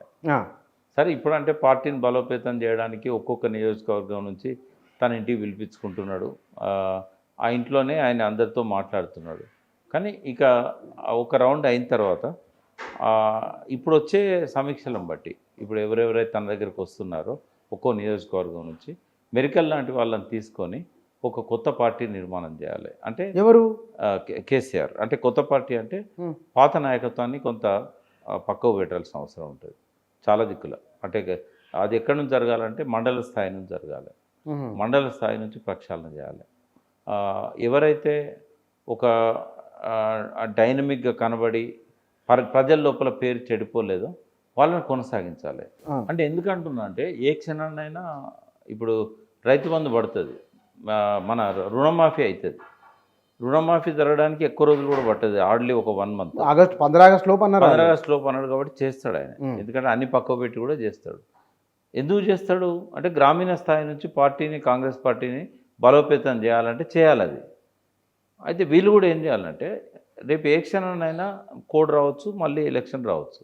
సరే, ఇప్పుడు అంటే పార్టీని బలోపేతం చేయడానికి ఒక్కొక్క నియోజకవర్గం నుంచి తన ఇంటికి పిలిపించుకుంటున్నాడు. ఆ ఇంట్లోనే ఆయన అందరితో మాట్లాడుతున్నాడు. కానీ ఇక ఒక రౌండ్ అయిన తర్వాత ఇప్పుడు వచ్చే సమీక్షలను బట్టి ఇప్పుడు ఎవరెవరైతే తన దగ్గరికి వస్తున్నారో ఒక్కో నియోజకవర్గం నుంచి మెరికల్ లాంటి వాళ్ళని తీసుకొని ఒక కొత్త పార్టీ నిర్మాణం చేయాలి. అంటే ఎవరు? కేసీఆర్. అంటే కొత్త పార్టీ అంటే పాత నాయకత్వాన్ని కొంత పక్కకు పెట్టాల్సిన అవసరం ఉంటుంది చాలా దిక్కుల. అంటే అది ఎక్కడి నుంచి జరగాలంటే మండల స్థాయి నుంచి జరగాలి. మండల స్థాయి నుంచి ప్రక్షాళన చేయాలి. ఎవరైతే ఒక డైనమిక్గా కనబడి ప్రజల లోపల పేరు చెడిపోలేదో వాళ్ళని కొనసాగించాలి. అంటే ఎందుకంటున్నా అంటే ఏ క్షణాన్నైనా ఇప్పుడు రైతు బంధు పడుతుంది, మన రుణమాఫీ అవుతుంది. రుణమాఫీ జరగడానికి ఎక్కువ రోజులు కూడా పట్టదు, హార్డ్లీ ఒక 1 month. 15 ఆగస్టు లోపు అన్నాడు కాబట్టి చేస్తాడు ఆయన. ఎందుకంటే అన్ని పక్క పెట్టి కూడా చేస్తాడు. ఎందుకు చేస్తాడు అంటే గ్రామీణ స్థాయి నుంచి పార్టీని, కాంగ్రెస్ పార్టీని బలోపేతం చేయాలంటే చేయాలి అది. అయితే వీళ్ళు కూడా ఏం చేయాలంటే రేపు ఏ క్షణానైనా కోడ్ రావచ్చు, మళ్ళీ ఎలక్షన్ రావచ్చు.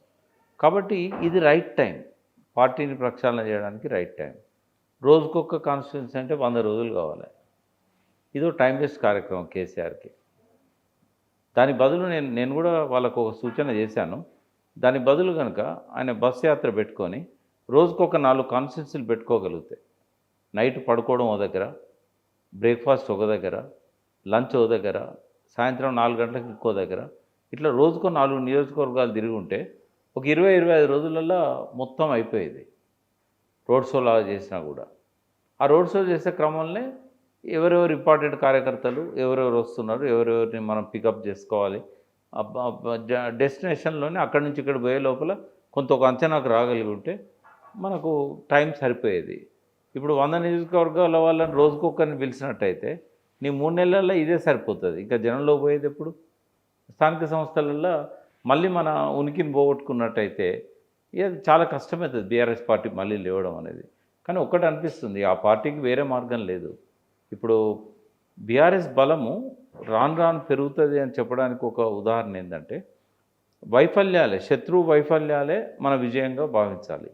కాబట్టి ఇది రైట్ టైం, పార్టీని ప్రక్షాళన చేయడానికి రైట్ టైం. రోజుకొక కాన్స్టిట్యున్సీ అంటే 100 రోజులు కావాలి. ఇదో టైం వేస్ట్ కార్యక్రమం కేసీఆర్కి. దాని బదులు నేను కూడా వాళ్ళకు ఒక సూచన చేశాను. దాని బదులు కనుక ఆయన బస్ యాత్ర పెట్టుకొని రోజుకొక 4 కాన్స్టిట్యున్సీలు పెట్టుకోగలిగితే, నైట్ పడుకోవడం ఒక దగ్గర, బ్రేక్ఫాస్ట్ ఒక దగ్గర, లంచ్ ఒక దగ్గర, సాయంత్రం 4 గంటలకు ఇంకో దగ్గర, ఇట్లా రోజుకో 4 నియోజకవర్గాలు తిరిగి ఉంటే ఒక 20-25 రోజులలో మొత్తం అయిపోయేది. రోడ్ షో లాగా చేసినా కూడా ఆ రోడ్ షో చేసే క్రమంలో ఎవరెవరు ఇంపార్టెంట్ కార్యకర్తలు ఎవరెవరు వస్తున్నారు, ఎవరెవరిని మనం పికప్ చేసుకోవాలి, డెస్టినేషన్లోనే అక్కడి నుంచి ఇక్కడ పోయే లోపల కొంత ఒక అంచనాకు రాగలిగి ఉంటే మనకు టైం సరిపోయేది. ఇప్పుడు 100 నియోజకవర్గాల వాళ్ళని రోజుకొకరిని పిలిచినట్టయితే నీ 3 నెలల్లో ఇదే సరిపోతుంది. ఇంకా జనంలో పోయేది ఎప్పుడు? స్థానిక సంస్థలలో మళ్ళీ మన ఉనికిని పోగొట్టుకున్నట్టయితే ఇది చాలా కష్టమవుతుంది బీఆర్ఎస్ పార్టీ మళ్ళీ లేవడం అనేది. కానీ ఒక్కటి అనిపిస్తుంది, ఆ పార్టీకి వేరే మార్గం లేదు. ఇప్పుడు బీఆర్ఎస్ బలము రాను పెరుగుతుంది అని చెప్పడానికి ఒక ఉదాహరణ ఏంటంటే, వైఫల్యాలే, శత్రువు వైఫల్యాలే మన విజయంగా భావించాలి.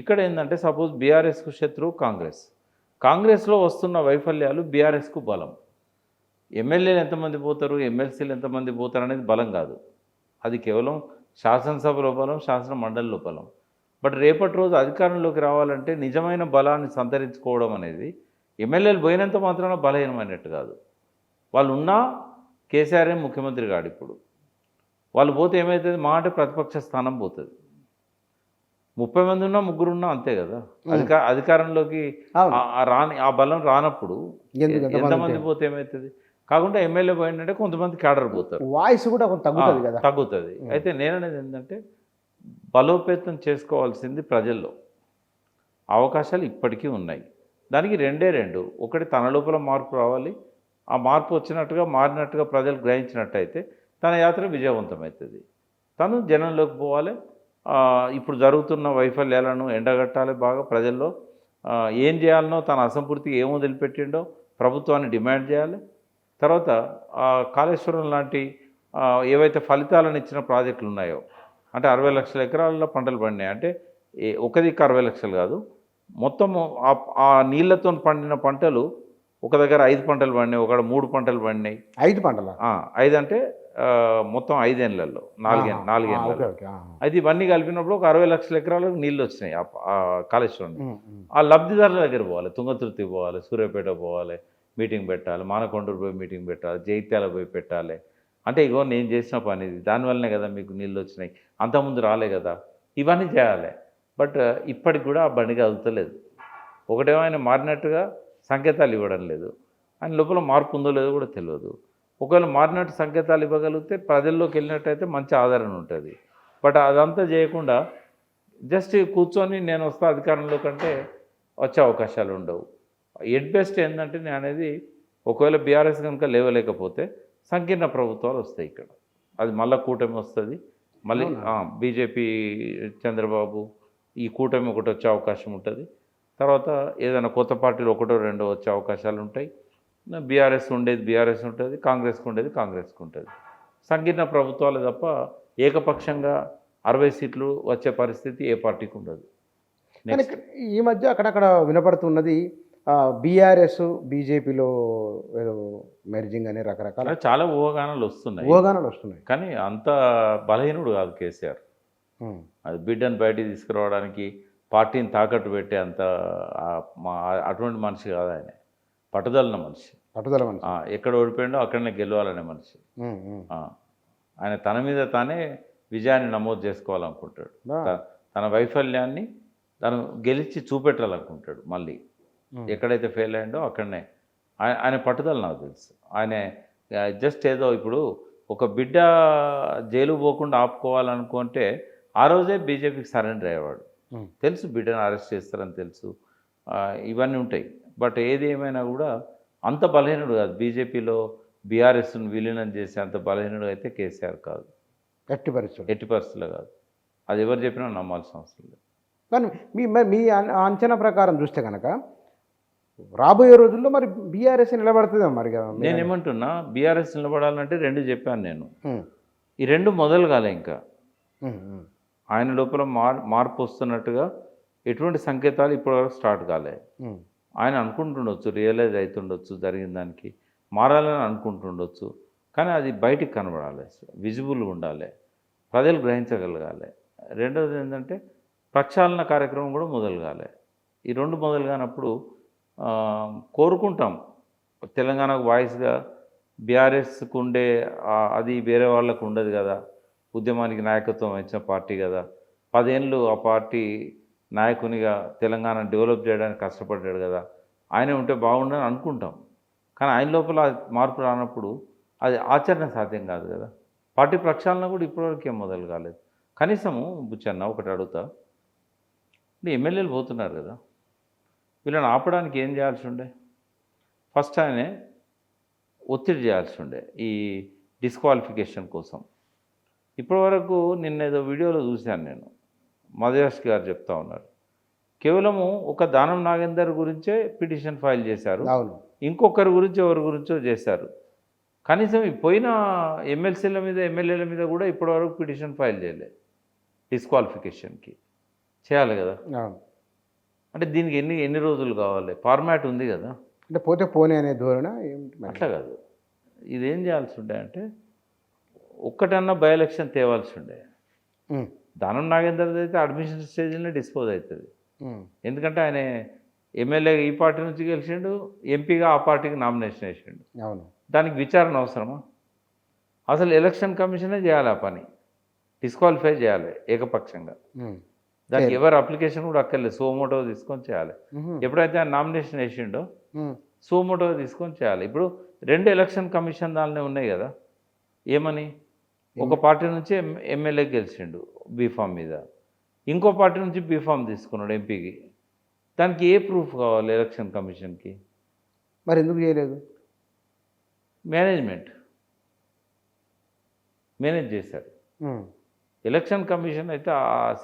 ఇక్కడ ఏంటంటే సపోజ్ బీఆర్ఎస్కు శత్రువు కాంగ్రెస్లో వస్తున్న వైఫల్యాలు బీఆర్ఎస్కు బలం. ఎమ్మెల్యేలు ఎంతమంది పోతారు, ఎమ్మెల్సీలు ఎంతమంది పోతారు అనేది బలం కాదు. అది కేవలం శాసనసభలో బలం, శాసన మండలిలో బలం. బట్ రేపటి రోజు అధికారంలోకి రావాలంటే నిజమైన బలాన్ని సంతరించుకోవడం అనేది ఎమ్మెల్యేలు పోయినంత మాత్రాన బలహీనమైనట్టు కాదు. వాళ్ళు ఉన్నా కేసీఆర్ ముఖ్యమంత్రి కాడు. ఇప్పుడు వాళ్ళు పోతే ఏమవుతుంది, మా అంటే ప్రతిపక్ష స్థానం పోతుంది. 30 మంది ఉన్నా 3 ఉన్నా అంతే కదా. అధికారంలోకి ఆ బలం రానప్పుడు ఎంతమంది పోతే ఏమవుతుంది. కాకుండా ఎమ్మెల్యే పోయిందంటే కొంతమంది క్యాడర్ పోతారు, వాయిస్ కూడా తగ్గుతుంది కదా, తగ్గుతుంది. అయితే నేననేది ఏంటంటే బలోపేతం చేసుకోవాల్సింది ప్రజల్లో. అవకాశాలు ఇప్పటికీ ఉన్నాయి. దానికి రెండు. ఒకటి తన లోపల మార్పు రావాలి. ఆ మార్పు వచ్చినట్టుగా మారినట్టుగా ప్రజలు గ్రహించినట్టయితే తన యాత్ర విజయవంతమవుతుంది. తను జనంలోకి పోవాలి. ఇప్పుడు జరుగుతున్న వైఫల్యాలను ఎండగట్టాలి. బాగా ప్రజల్లో ఏం చేయాలనో, తన అసంపూర్తిగా ఏం వదిలిపెట్టిండో ప్రభుత్వాన్ని డిమాండ్ చేయాలి. తర్వాత కాళేశ్వరం లాంటి ఏవైతే ఫలితాలను ఇచ్చిన ప్రాజెక్టులు ఉన్నాయో, అంటే 60 లక్షల ఎకరాలలో పంటలు పండినాయి. అంటే ఒక దిక్కు 60 లక్షలు కాదు, మొత్తము ఆ నీళ్లతో పండిన పంటలు ఒక దగ్గర 5 పంటలు పండినాయి, ఒక 3 పంటలు పండినాయి. 5 పంటలు 5 అంటే మొత్తం 5 ఏళ్ళల్లో 4 ఏళ్ళలో. అయితే ఇవన్నీ కలిపినప్పుడు ఒక 60 లక్షల ఎకరాలకు నీళ్ళు వచ్చినాయి ఆ కాళేశ్వరం. ఆ లబ్ధిదారుల దగ్గర పోవాలి, తుంగతుర్తి పోవాలి, సూర్యాపేట పోవాలి, మీటింగ్ పెట్టాలి, మానకొండూరు పోయి మీటింగ్ పెట్టాలి, జైత్యాల పోయి పెట్టాలి. అంటే ఇగో నేను చేసిన పని ఇది, దానివల్లనే కదా మీకు నీళ్ళు వచ్చినాయి, అంతకుముందు రాలే కదా, ఇవన్నీ చేయాలి. బట్ ఇప్పటికి కూడా ఆ బండిగా అవుతలేదు. ఒకటేమో ఆయన మారినట్టుగా సంకేతాలు ఇవ్వడం లేదు, ఆయన లోపల మార్పు ఉందో లేదో కూడా తెలియదు. ఒకవేళ మారినట్టు సంకేతాలు ఇవ్వగలిగితే ప్రజల్లోకి వెళ్ళినట్టయితే మంచి ఆదరణ ఉంటుంది. బట్ అదంతా చేయకుండా జస్ట్ కూర్చొని నేను వస్తా అధికారంలో కంటే వచ్చే అవకాశాలు ఉండవు. ఎట్ బెస్ట్ ఏంటంటే నేను అనేది, ఒకవేళ బీఆర్ఎస్ కనుక లేవలేకపోతే సంకీర్ణ ప్రభుత్వాలు వస్తాయి ఇక్కడ. అది మళ్ళీ కూటమి వస్తుంది, మళ్ళీ బీజేపీ చంద్రబాబు ఈ కూటమి ఒకటి వచ్చే అవకాశం ఉంటుంది. తర్వాత ఏదైనా కొత్త పార్టీలు 1, 2 వచ్చే అవకాశాలు ఉంటాయి. బీఆర్ఎస్ ఉండేది బీఆర్ఎస్ ఉంటుంది, కాంగ్రెస్కి ఉండేది కాంగ్రెస్కి ఉంటుంది. సంకీర్ణ ప్రభుత్వాలు తప్ప ఏకపక్షంగా 60 సీట్లు వచ్చే పరిస్థితి ఏ పార్టీకి ఉండదు. ఈ మధ్య అక్కడక్కడ వినపడుతున్నది బీఆర్ఎస్ బీజేపీలో ఏదో మెర్జింగ్ అనే రకరకాల చాలా ఊహాగానాలు వస్తున్నాయి. కానీ అంత బలహీనుడు కాదు కేసీఆర్. అది బిడ్డను బయటికి తీసుకురావడానికి పార్టీని తాకట్టు పెట్టే అంత అటువంటి మనిషి కాదు ఆయన. పట్టుదల మనిషి. ఎక్కడ ఓడిపోయిండో అక్కడనే గెలవాలనే మనిషి. ఆయన తన మీద తానే విజయాన్ని నమోదు చేసుకోవాలనుకుంటాడు. తన వైఫల్యాన్ని తను గెలిచి చూపెట్టాలనుకుంటాడు. మళ్ళీ ఎక్కడైతే ఫెయిల్ అయ్యిండో అక్కడనే ఆయన పట్టుదల నాకు తెలుసు. ఆయన జస్ట్ ఏదో ఇప్పుడు ఒక బిడ్డ జైలు పోకుండా ఆపుకోవాలనుకుంటే ఆ రోజే బీజేపీకి సరెండర్ అయ్యేవాడు. తెలుసు బిడ్డను అరెస్ట్ చేస్తారని తెలుసు, ఇవన్నీ ఉంటాయి. బట్ ఏది ఏమైనా కూడా అంత బలహీనుడు కాదు. బీజేపీలో బీఆర్ఎస్ను విలీనం చేసే అంత బలహీనుడు అయితే కేసీఆర్ కాదు, ఎట్టి పరిస్థితుల్లో కాదు. అది ఎవరు చెప్పినా నమ్మాల్సిన అవసరం లేదు. కానీ మీ అంచనా ప్రకారం చూస్తే కనుక రాబోయే రోజుల్లో మరి బీఆర్ఎస్ నిలబడుతుందా? మరి నేనేమంటున్నా, బీఆర్ఎస్ నిలబడాలంటే 2 చెప్పాను నేను. ఈ 2 మొదలు కాలే ఇంకా. ఆయన లోపల మార్పు వస్తున్నట్టుగా ఎటువంటి సంకేతాలు ఇప్పటివరకు స్టార్ట్ కాలే. ఆయన అనుకుంటుండొచ్చు, రియలైజ్ అవుతుండొచ్చు, జరిగిన దానికి మారాలని అనుకుంటుండొచ్చు. కానీ అది బయటికి కనబడాలి, విజిబుల్గా ఉండాలి, ప్రజలు గ్రహించగలగాలి. రెండవది ఏంటంటే ప్రక్షాళన కార్యక్రమం కూడా మొదలు కాలే. ఈ 2 మొదలు కానప్పుడు కోరుకుంటాం తెలంగాణకు వాయిస్గా బీఆర్ఎస్కు ఉండే అది వేరే వాళ్ళకు ఉండదు కదా. ఉద్యమానికి నాయకత్వం వహించిన పార్టీ కదా, 10 ఏళ్ళు ఆ పార్టీ నాయకునిగా తెలంగాణ డెవలప్ చేయడానికి కష్టపడ్డాడు కదా, ఆయన ఉంటే బాగుండని అనుకుంటాం. కానీ ఆయన లోపల మార్పు రానప్పుడు అది ఆచరణ సాధ్యం కాదు కదా. పార్టీ ప్రక్షాళన కూడా ఇప్పటివరకు ఏం మొదలు కాలేదు. కనీసము బుచ్చన్న ఒకటి అడుగుతా, ఎమ్మెల్యేలు పోతున్నారు కదా, వీళ్ళని ఆపడానికి ఏం చేయాల్సి ఉండే? ఫస్ట్ ఆయనే ఒత్తిడి చేయాల్సి ఉండే ఈ డిస్క్వాలిఫికేషన్ కోసం. ఇప్పటివరకు నిన్న ఏదో వీడియోలో చూశాను నేను, మధుయాష్ గారు చెప్తా ఉన్నారు, కేవలము ఒక దానం నాగేందర్ గురించే పిటిషన్ ఫైల్ చేశారు, ఇంకొకరి గురించి ఎవరి గురించో చేశారు. కనీసం పోయిన ఎమ్మెల్సీల మీద ఎమ్మెల్యేల మీద కూడా ఇప్పటివరకు పిటిషన్ ఫైల్ చేయలేదు డిస్క్వాలిఫికేషన్కి. చేయాలి కదా. అవును. అంటే దీనికి ఎన్ని రోజులు కావాలి? ఫార్మాట్ ఉంది కదా. అంటే పోతే పోనీ అనే ధోరణ ఏమిటి మరి? అట్లా కాదు, ఇదేం చేయాల్సి ఉండే అంటే ఒక్కటన్నా బై ఎలక్షన్ తేవాల్సి ఉండే. ఉమ్, దానం నాగేంద్రది అయితే అడ్మిషన్ స్టేజ్లోనే డిస్పోజ్ అవుతుంది. ఉమ్, ఎందుకంటే ఆయన ఎమ్మెల్యే ఈ పార్టీ నుంచి గెలిచిండు, ఎంపీగా ఆ పార్టీకి నామినేషన్ వేసిండు. అవును. దానికి విచారణ అవసరమా? అసలు ఎలక్షన్ కమిషనే చేయాలి ఆ పని, డిస్క్వాలిఫై చేయాలి ఏకపక్షంగా. ఉమ్, దానికి ఎవరు అప్లికేషన్ కూడా అక్కర్లేదు, సోమోటో తీసుకొని చేయాలి. ఉహు, ఎప్పుడైతే ఆయన నామినేషన్ వేసిండో ఉమ్, సోమోటో తీసుకొని చేయాలి. ఇప్పుడు 2 ఎలక్షన్ కమిషన్ దానిలో ఉన్నాయి కదా. ఏమని? ఒక పార్టీ నుంచి ఎమ్మెల్యే గెలిచిండు బీఫామ్ మీద, ఇంకో పార్టీ నుంచి బీఫామ్ తీసుకున్నాడు ఎంపీకి. దానికి ఏ ప్రూఫ్ కావాలి ఎలక్షన్ కమిషన్కి? మరి ఎందుకు చేయలేదు? మేనేజ్ చేశారు. ఉమ్, ఎలక్షన్ కమిషన్ అయితే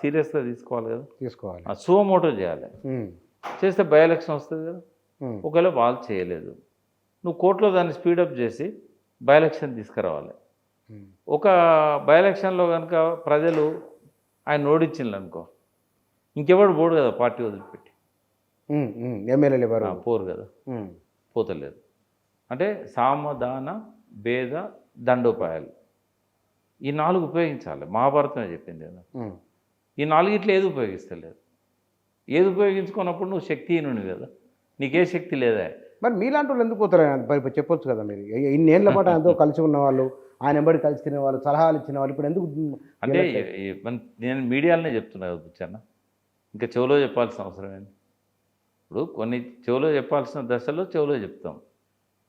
సీరియస్గా తీసుకోవాలి కదా, తీసుకోవాలి. సుమోటో చేయాలి. ఉమ్, చేస్తే బై ఎలక్షన్ వస్తుంది కదా. ఉమ్, ఒకవేళ వాళ్ళు చేయలేదు, నువ్వు కోర్టులో దాన్ని స్పీడప్ చేసి బై ఎలక్షన్ తీసుకురావాలి. ఉమ్, ఒక బై ఎలక్షన్లో కనుక ప్రజలు ఆయన ఓడించిండ్రు అనుకో, ఇంకెవడు పోడు కదా పార్టీ వదిలిపెట్టి. ఉమ్, ఉమ్, ఎమ్మెల్యేలు ఎవరు? పోరు కదా, ఉమ్, పోతలేదు. అంటే సామధాన భేద దండోపాయాలు ఈ 4 ఉపయోగించాలి. మహాభారతమే చెప్పింది కదా. ఉమ్, ఈ 4 ఏది ఉపయోగిస్తలేదు. ఏది ఉపయోగించుకున్నప్పుడు నువ్వు శక్తిహీనుని కదా, నీకే శక్తి లేదా. మరి మీలాంటి వాళ్ళు ఎందుకు పోతారు? ఆయన చెప్పొచ్చు కదా మీరు. ఇన్నేళ్ల పాటు ఆయనతో కలిసి ఉన్న వాళ్ళు, ఆయన ఎంబడి కలిసి తినే వాళ్ళు, సలహాలు ఇచ్చిన వాళ్ళు, ఇప్పుడు ఎందుకు? అంటే నేను మీడియాలోనే చెప్తున్నా కదా బుచ్చన్న, ఇంకా చెవులో చెప్పాల్సిన అవసరం ఏంటి? ఇప్పుడు కొన్ని చెవులో చెప్పాల్సిన దశలో చెవులో చెప్తాం.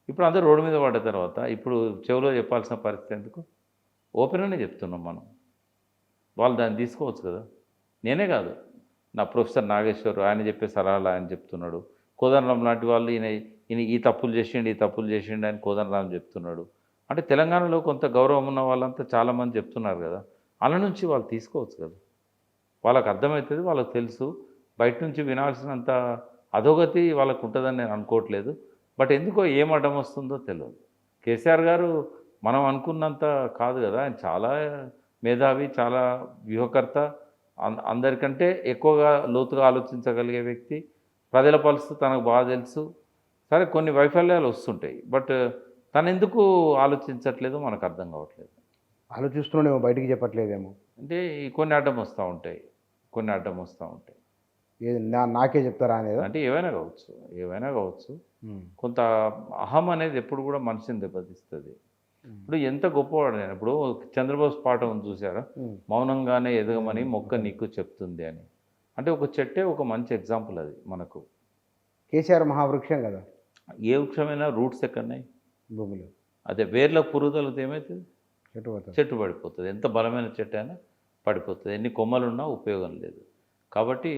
ఇప్పుడు అందరూ రోడ్డు మీద పడ్డ తర్వాత ఇప్పుడు చెవులో చెప్పాల్సిన పరిస్థితి ఎందుకు? ఓపెన్గానే చెప్తున్నాం మనం. వాళ్ళు దాన్ని తీసుకోవచ్చు కదా. నేనే కాదు, నా ప్రొఫెసర్ నాగేశ్వర్ ఆయన చెప్పే సలహాలు ఆయన చెప్తున్నాడు. కోదండరాం లాంటి వాళ్ళు ఈయన ఈ తప్పులు చేసిండు అని కోదండరాం చెప్తున్నాడు. అంటే తెలంగాణలో కొంత గౌరవం ఉన్న వాళ్ళంతా చాలామంది చెప్తున్నారు కదా, అలా నుంచి వాళ్ళు తీసుకోవచ్చు కదా. వాళ్ళకి అర్థమవుతుంది, వాళ్ళకి తెలుసు. బయట నుంచి వినాల్సినంత అధోగతి వాళ్ళకు ఉంటుందని నేను అనుకోవట్లేదు. బట్ ఎందుకో ఏం అడ్డం వస్తుందో తెలియదు. కేసీఆర్ గారు మనం అనుకున్నంత కాదు కదా, ఆయన చాలా మేధావి, చాలా వ్యూహకర్త, అందరికంటే ఎక్కువగా లోతుగా ఆలోచించగలిగే వ్యక్తి. ప్రజల పరిస్థితి తనకు బాగా తెలుసు. సరే కొన్ని వైఫల్యాలు వస్తుంటాయి, బట్ తను ఎందుకు ఆలోచించట్లేదో మనకు అర్థం కావట్లేదు. ఆలోచిస్తున్నాడేమో, బయటికి చెప్పట్లేదేమో. అంటే కొన్ని అడ్డం వస్తూ ఉంటాయి. ఏది నాకే చెప్తారా అనేది? అంటే ఏవైనా కావచ్చు. కొంత అహం అనేది ఎప్పుడు కూడా మనిషిని దెబ్బతీస్తుంది. ఇప్పుడు ఎంత గొప్పవాడు నేను. ఇప్పుడు చంద్రబోస్ పాట ఉంది చూసారా, మౌనంగానే ఎదగమని మొక్క నీకు చెప్తుంది అని. అంటే ఒక చెట్టే ఒక మంచి ఎగ్జాంపుల్ అది మనకు. కేసీఆర్ మహావృక్షం కదా. ఏ వృక్షమైనా రూట్స్ ఎక్కడున్నాయి? భూమిలో. అదే వేర్ల పురుగుదలతో ఏమవుతుంది? చెట్టు చెట్టు పడిపోతుంది. ఎంత బలమైన చెట్టు అయినా పడిపోతుంది. ఎన్ని కొమ్మలున్నా ఉపయోగం లేదు. కాబట్టి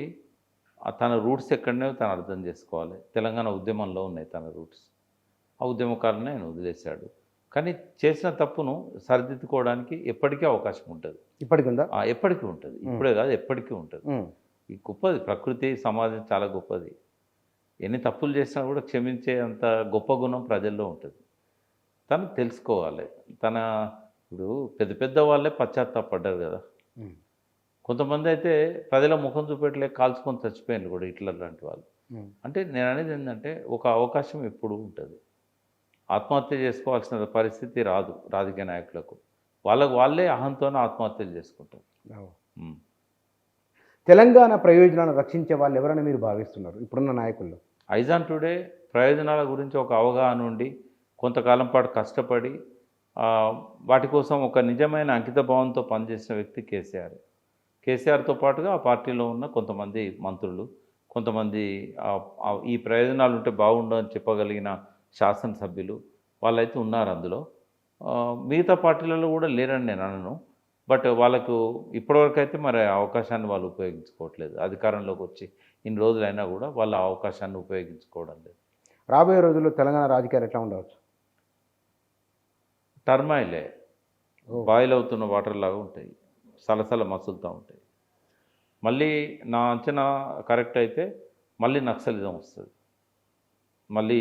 తన రూట్స్ ఎక్కడనే తను అర్థం చేసుకోవాలి. తెలంగాణ ఉద్యమంలో ఉన్నాయి తన రూట్స్. ఆ ఉద్యమకారులను ఆయన వదిలేశాడు. కానీ చేసిన తప్పును సరిదిద్దుకోవడానికి ఎప్పటికీ అవకాశం ఉంటుంది. ఇప్పటికి ఉందా? ఎప్పటికీ ఉంటుంది. ఇప్పుడే కాదు, ఎప్పటికీ ఉంటుంది. ఈ గొప్పది ప్రకృతి, సమాజం చాలా గొప్పది. ఎన్ని తప్పులు చేసినా కూడా క్షమించే అంత గొప్ప గుణం ప్రజల్లో ఉంటుంది. తను తెలుసుకోవాలి. ఇప్పుడు పెద్ద వాళ్ళే పశ్చాత్తాపడ్డారు కదా. కొంతమంది అయితే ప్రజల ముఖం చూపెట్టలేక కాల్చుకొని చచ్చిపోయారు కూడా, హిట్లర్ లాంటి వాళ్ళు. అంటే నేను అనేది ఏంటంటే ఒక అవకాశం ఎప్పుడు ఉంటుంది. ఆత్మహత్య చేసుకోవాల్సిన పరిస్థితి రాదు రాజకీయ నాయకులకు. వాళ్ళే అహంతోనే ఆత్మహత్యలు చేసుకుంటారు. తెలంగాణ ప్రయోజనాలను రక్షించే వాళ్ళు ఎవరైనా మీరు భావిస్తున్నారు ఇప్పుడున్న నాయకుల్లో? ఐజాన్ టుడే ప్రయోజనాల గురించి ఒక అవగాహన ఉండి కొంతకాలం పాటు కష్టపడి వాటి కోసం ఒక నిజమైన అంకితభావంతో పనిచేసిన వ్యక్తి కేసీఆర్తో పాటుగా ఆ పార్టీలో ఉన్న కొంతమంది మంత్రులు, కొంతమంది ఈ ప్రయోజనాలు ఉంటే బాగుండు అని చెప్పగలిగిన శాసనసభ్యులు వాళ్ళైతే ఉన్నారు అందులో. మిగతా పార్టీలలో కూడా లేరని నేను అనను. బట్ వాళ్ళకు ఇప్పటివరకు అయితే మరి అవకాశాన్ని వాళ్ళు ఉపయోగించుకోవట్లేదు. అధికారంలోకి వచ్చి ఇన్ని రోజులైనా కూడా వాళ్ళ అవకాశాన్ని ఉపయోగించుకోవడం లేదు. రాబోయే రోజుల్లో తెలంగాణ రాజకీయాలు ఎట్లా ఉండవచ్చు? టర్మాయిలే, బాయిల్ అవుతున్న వాటర్ లాగా ఉంటాయి, సలసల మసులుతూ ఉంటాయి. మళ్ళీ నా అంచనా కరెక్ట్ అయితే మళ్ళీ నక్సలిజం వస్తుంది. మళ్ళీ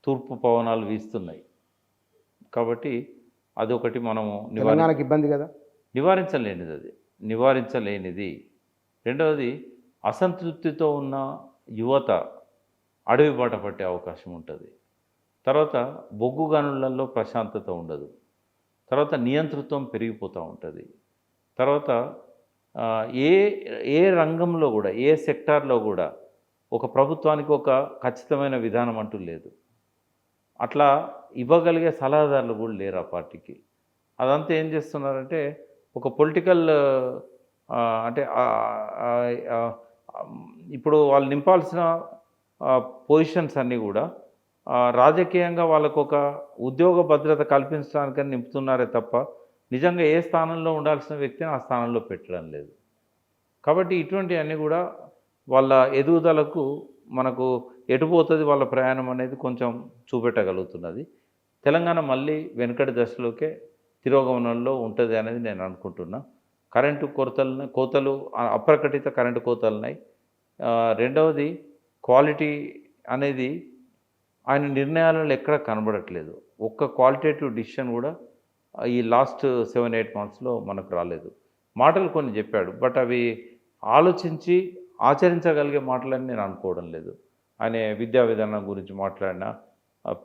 తూర్పు పవనాలు వీస్తున్నాయి. కాబట్టి అదొకటి మనము తెలంగాణకి ఇబ్బంది కదా. నివారించలేనిది. రెండవది అసంతృప్తితో ఉన్న యువత అడవి బాట పట్టే అవకాశం ఉంటుంది. తర్వాత బొగ్గు గనులలో ప్రశాంతత ఉండదు. తర్వాత నియంతృత్వం పెరిగిపోతూ ఉంటుంది. తర్వాత ఏ ఏ రంగంలో కూడా, ఏ సెక్టార్లో కూడా ఒక ప్రభుత్వానికి ఒక ఖచ్చితమైన విధానం అంటూ లేదు. అట్లా ఇవ్వగలిగే సలహాదారులు కూడా లేరు ఆ పార్టీకి. అదంతా ఏం చేస్తున్నారంటే ఒక పొలిటికల్ అంటే ఇప్పుడు వాళ్ళు నింపాల్సిన పొజిషన్స్ అన్నీ కూడా రాజకీయంగా వాళ్ళకు ఒక ఉద్యోగ భద్రత కల్పించడానికని నింపుతున్నారే తప్ప నిజంగా ఏ స్థానంలో ఉండాల్సిన వ్యక్తిని ఆ స్థానంలో పెట్టడం లేదు. కాబట్టి ఇటువంటివన్నీ కూడా వాళ్ళ ఎదుగుదలకు మనకు ఎటుపోతుంది వాళ్ళ ప్రయాణం అనేది కొంచెం చూపెట్టగలుగుతున్నది. తెలంగాణ మళ్ళీ వెనుకటి దశలోకే తిరోగమనంలో ఉంటుంది అనేది నేను అనుకుంటున్నా. కరెంటు కోతలు అప్రకటిత కరెంటు కోతలున్నాయి. రెండవది క్వాలిటీ అనేది ఆయన నిర్ణయాలలో ఎక్కడ కనబడట్లేదు. ఒక్క క్వాలిటేటివ్ డిసిషన్ కూడా ఈ లాస్ట్ 7-8 మంత్స్లో మనకు రాలేదు. మాటలు కొన్ని చెప్పాడు, బట్ అవి ఆలోచించి ఆచరించగలిగే మాటలని నేను అనుకోవడం లేదు. ఆయన విద్యా విధానం గురించి మాట్లాడినా,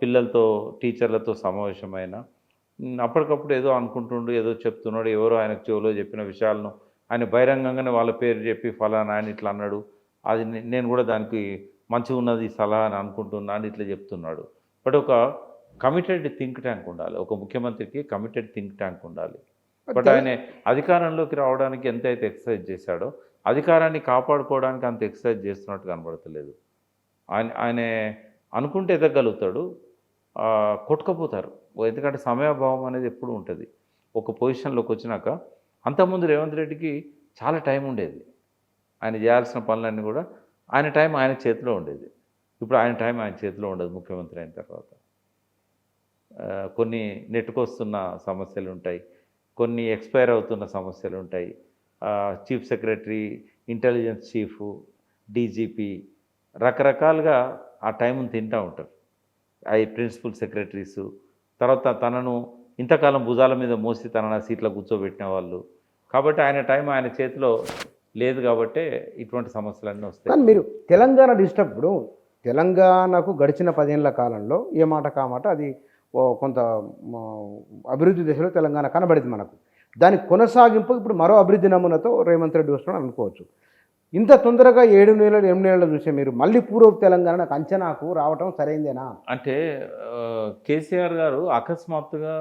పిల్లలతో టీచర్లతో సమావేశమైన అప్పటికప్పుడు ఏదో అనుకుంటుండు, ఏదో చెప్తున్నాడు, ఎవరో ఆయనకు చెవిలో చెప్పిన విషయాలను ఆయన బహిరంగంగానే వాళ్ళ పేరు చెప్పి ఫలానా ఆయన ఇట్లా అన్నాడు, అది నేను కూడా దానికి మంచిగా ఉన్నది సలహా అని అనుకుంటున్నా అని ఇట్లా చెప్తున్నాడు. బట్ ఒక కమిటెడ్ థింక్ ట్యాంక్ ఉండాలి. ఒక ముఖ్యమంత్రికి కమిటెడ్ థింక్ ట్యాంక్ ఉండాలి. బట్ ఆయన అధికారంలోకి రావడానికి ఎంతైతే ఎక్సర్సైజ్ చేశాడో అధికారాన్ని కాపాడుకోవడానికి అంత ఎక్సర్సైజ్ చేస్తున్నట్టు కనబడతలేదు. ఆయన అనుకుంటే ఎదగలుగుతాడు, కొట్టుకపోతారు. ఎందుకంటే సమయాభావం అనేది ఎప్పుడు ఉంటుంది. ఒక పొజిషన్లోకి వచ్చినాక అంతకుముందు రేవంత్ రెడ్డికి చాలా టైం ఉండేది. ఆయన చేయాల్సిన పనులన్నీ కూడా ఆయన టైం ఆయన చేతిలో ఉండేది. ఇప్పుడు ఆయన టైం ఆయన చేతిలో ఉండదు. ముఖ్యమంత్రి అయిన తర్వాత కొన్ని నెట్టుకొస్తున్న సమస్యలు ఉంటాయి, కొన్ని ఎక్స్పైర్ అవుతున్న సమస్యలు ఉంటాయి. Chief secretary, intelligence chief, DGP రకరకాలుగా ఆ టైంను తింటూ ఉంటారు. అవి ప్రిన్సిపల్ సెక్రటరీసు, తర్వాత తనను ఇంతకాలం భుజాల మీద మోసి తనను సీట్లో కూర్చోబెట్టిన వాళ్ళు. కాబట్టి ఆయన టైం ఆయన చేతిలో లేదు కాబట్టే ఇటువంటి సమస్యలన్నీ వస్తాయి. కానీ మీరు తెలంగాణ డిస్టర్బ్, ఇప్పుడు తెలంగాణకు గడిచిన 10 ఏళ్ల కాలంలో ఏ మాట కామాట అది కొంత అభివృద్ధి దశలో తెలంగాణ కనబడింది మనకు. దాని కొనసాగింపు ఇప్పుడు మరో అభివృద్ధి నమూనాతో రేవంత్ రెడ్డి వస్తున్నాడు అనుకోవచ్చు. ఇంత తొందరగా 7 నెలలు 8 నెలలు చూసే మీరు మళ్ళీ పూర్వపు తెలంగాణ అంచనాకు రావటం సరైందేనా? అంటే కేసీఆర్ గారు అకస్మాత్తుగా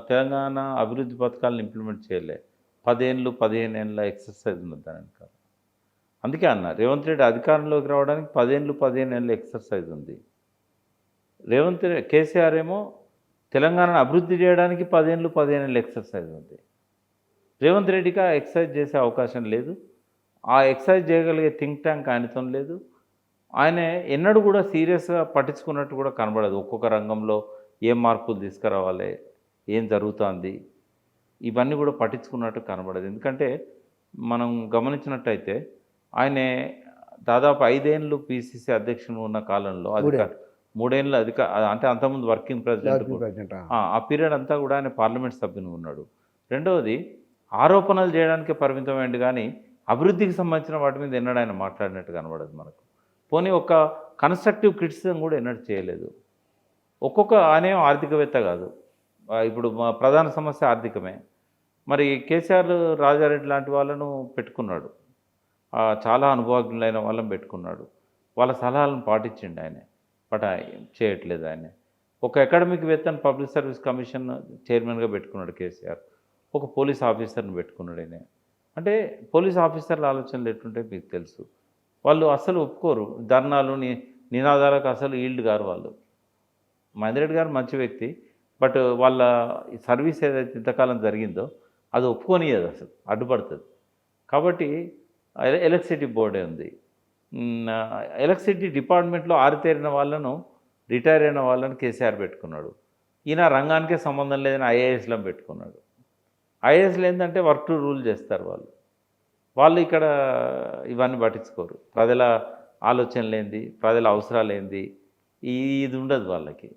తెలంగాణ అభివృద్ధి పథకాలను ఇంప్లిమెంట్ చేయలే. 10-15 ఏళ్ళ ఎక్సర్సైజ్ ఉన్నది దాని వెనకాల. అందుకే అన్న రేవంత్ రెడ్డి అధికారంలోకి రావడానికి 10-15 ఏళ్ళ ఎక్సర్సైజ్ ఉంది. కేసీఆర్ ఏమో తెలంగాణను అభివృద్ధి చేయడానికి 10-15 ఏళ్ళ ఎక్సర్సైజ్ ఉంది. రేవంత్ రెడ్డికి ఆ ఎక్సర్సైజ్ చేసే అవకాశం లేదు. ఆ ఎక్సర్సైజ్ చేయగలిగే థింక్ ట్యాంక్ ఆయనతో లేదు. ఆయన ఎన్నడూ కూడా సీరియస్గా పట్టించుకున్నట్టు కూడా కనబడదు. ఒక్కొక్క రంగంలో ఏం మార్పులు తీసుకురావాలి, ఏం జరుగుతుంది, ఇవన్నీ కూడా పట్టించుకున్నట్టు కనబడదు. ఎందుకంటే మనం గమనించినట్టయితే ఆయన దాదాపు 5 ఏళ్ళు పిసిసి అధ్యక్షుడు ఉన్న కాలంలో 3 ఏళ్ళు అంటే అంతకుముందు వర్కింగ్ ప్రెసిడెంట్, ఆ పీరియడ్ అంతా కూడా ఆయన పార్లమెంట్ సభ్యుని ఉన్నాడు. రెండవది ఆరోపణలు చేయడానికే పరిమితమైంది, కానీ అభివృద్ధికి సంబంధించిన వాటి మీద ఎన్నడూ ఆయన మాట్లాడినట్టు కనబడదు మనకు. పోనీ ఒక కన్స్ట్రక్టివ్ క్రిటిసిజం కూడా ఎన్నడూ చేయలేదు. ఆయన ఆర్థికవేత్త కాదు. ఇప్పుడు మా ప్రధాన సమస్య ఆర్థికమే. మరి కేసీఆర్, రాజారెడ్డి లాంటి వాళ్ళను పెట్టుకున్నాడు, చాలా అనుభవజ్ఞులైన వాళ్ళని పెట్టుకున్నాడు. వాళ్ళ సలహాలను పాటించిండు ఆయన. బట్ చేయట్లేదు ఆయన. ఒక అకాడమిక్ వేత్తను పబ్లిక్ సర్వీస్ కమిషన్ చైర్మన్గా పెట్టుకున్నాడు కేసీఆర్. ఒక పోలీస్ ఆఫీసర్ని పెట్టుకున్నాడు ఆయన. అంటే పోలీస్ ఆఫీసర్ల ఆలోచనలు ఎట్లుంటాయి మీకు తెలుసు. వాళ్ళు అస్సలు ఒప్పుకోరు, ధర్నాలు నినాదాలకు అసలు ఈల్డ్ గారు వాళ్ళు. మహేందర్ రెడ్డి గారు మంచి వ్యక్తి, బట్ వాళ్ళ సర్వీస్ ఏదైతే ఇంతకాలం జరిగిందో అది ఒప్పుకోనియదు, అసలు అడ్డుపడుతుంది. కాబట్టి ఎలక్ట్రిసిటీ బోర్డే ఉంది. ఎలక్ట్రిసిటీ డిపార్ట్మెంట్లో ఆరితేరిన వాళ్ళను, రిటైర్ అయిన వాళ్ళని కేసీఆర్ పెట్టుకున్నాడు. ఈయన రంగానికే సంబంధం లేదని ఐఏఎస్లో పెట్టుకున్నాడు. ఐఏఎస్లు ఏంటంటే వర్క్ టు రూల్ చేస్తారు వాళ్ళు ఇక్కడ ఇవన్నీ పట్టించుకోరు. ప్రజల ఆలోచనలు ఏంది, ప్రజల అవసరాలు ఏంది, ఇది ఉండదు వాళ్ళకి.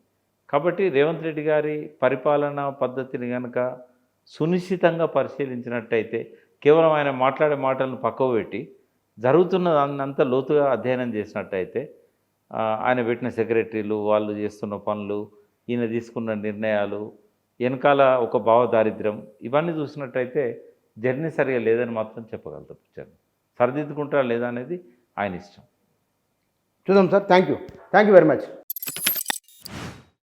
కాబట్టి రేవంత్ రెడ్డి గారి పరిపాలనా పద్ధతిని కనుక సునిశ్చితంగా పరిశీలించినట్టయితే కేవలం ఆయన మాట్లాడే మాటలను పక్కకు పెట్టి జరుగుతున్న దాన్నంతా లోతుగా అధ్యయనం చేసినట్టయితే ఆయన పెట్టిన సెక్రటరీలు వాళ్ళు చేస్తున్న పనులు ఈయన తీసుకున్న నిర్ణయాలు వెనకాల ఒక భావదారిద్ర్యం ఇవన్నీ చూసినట్టయితే జర్నీ సరిగా లేదని మాత్రం చెప్పగలుగుతాం. పిక్చర్ సరిదిద్దుకుంటారా లేదా అనేది ఆయన ఇష్టం. చూద్దాం sir. Thank you very much.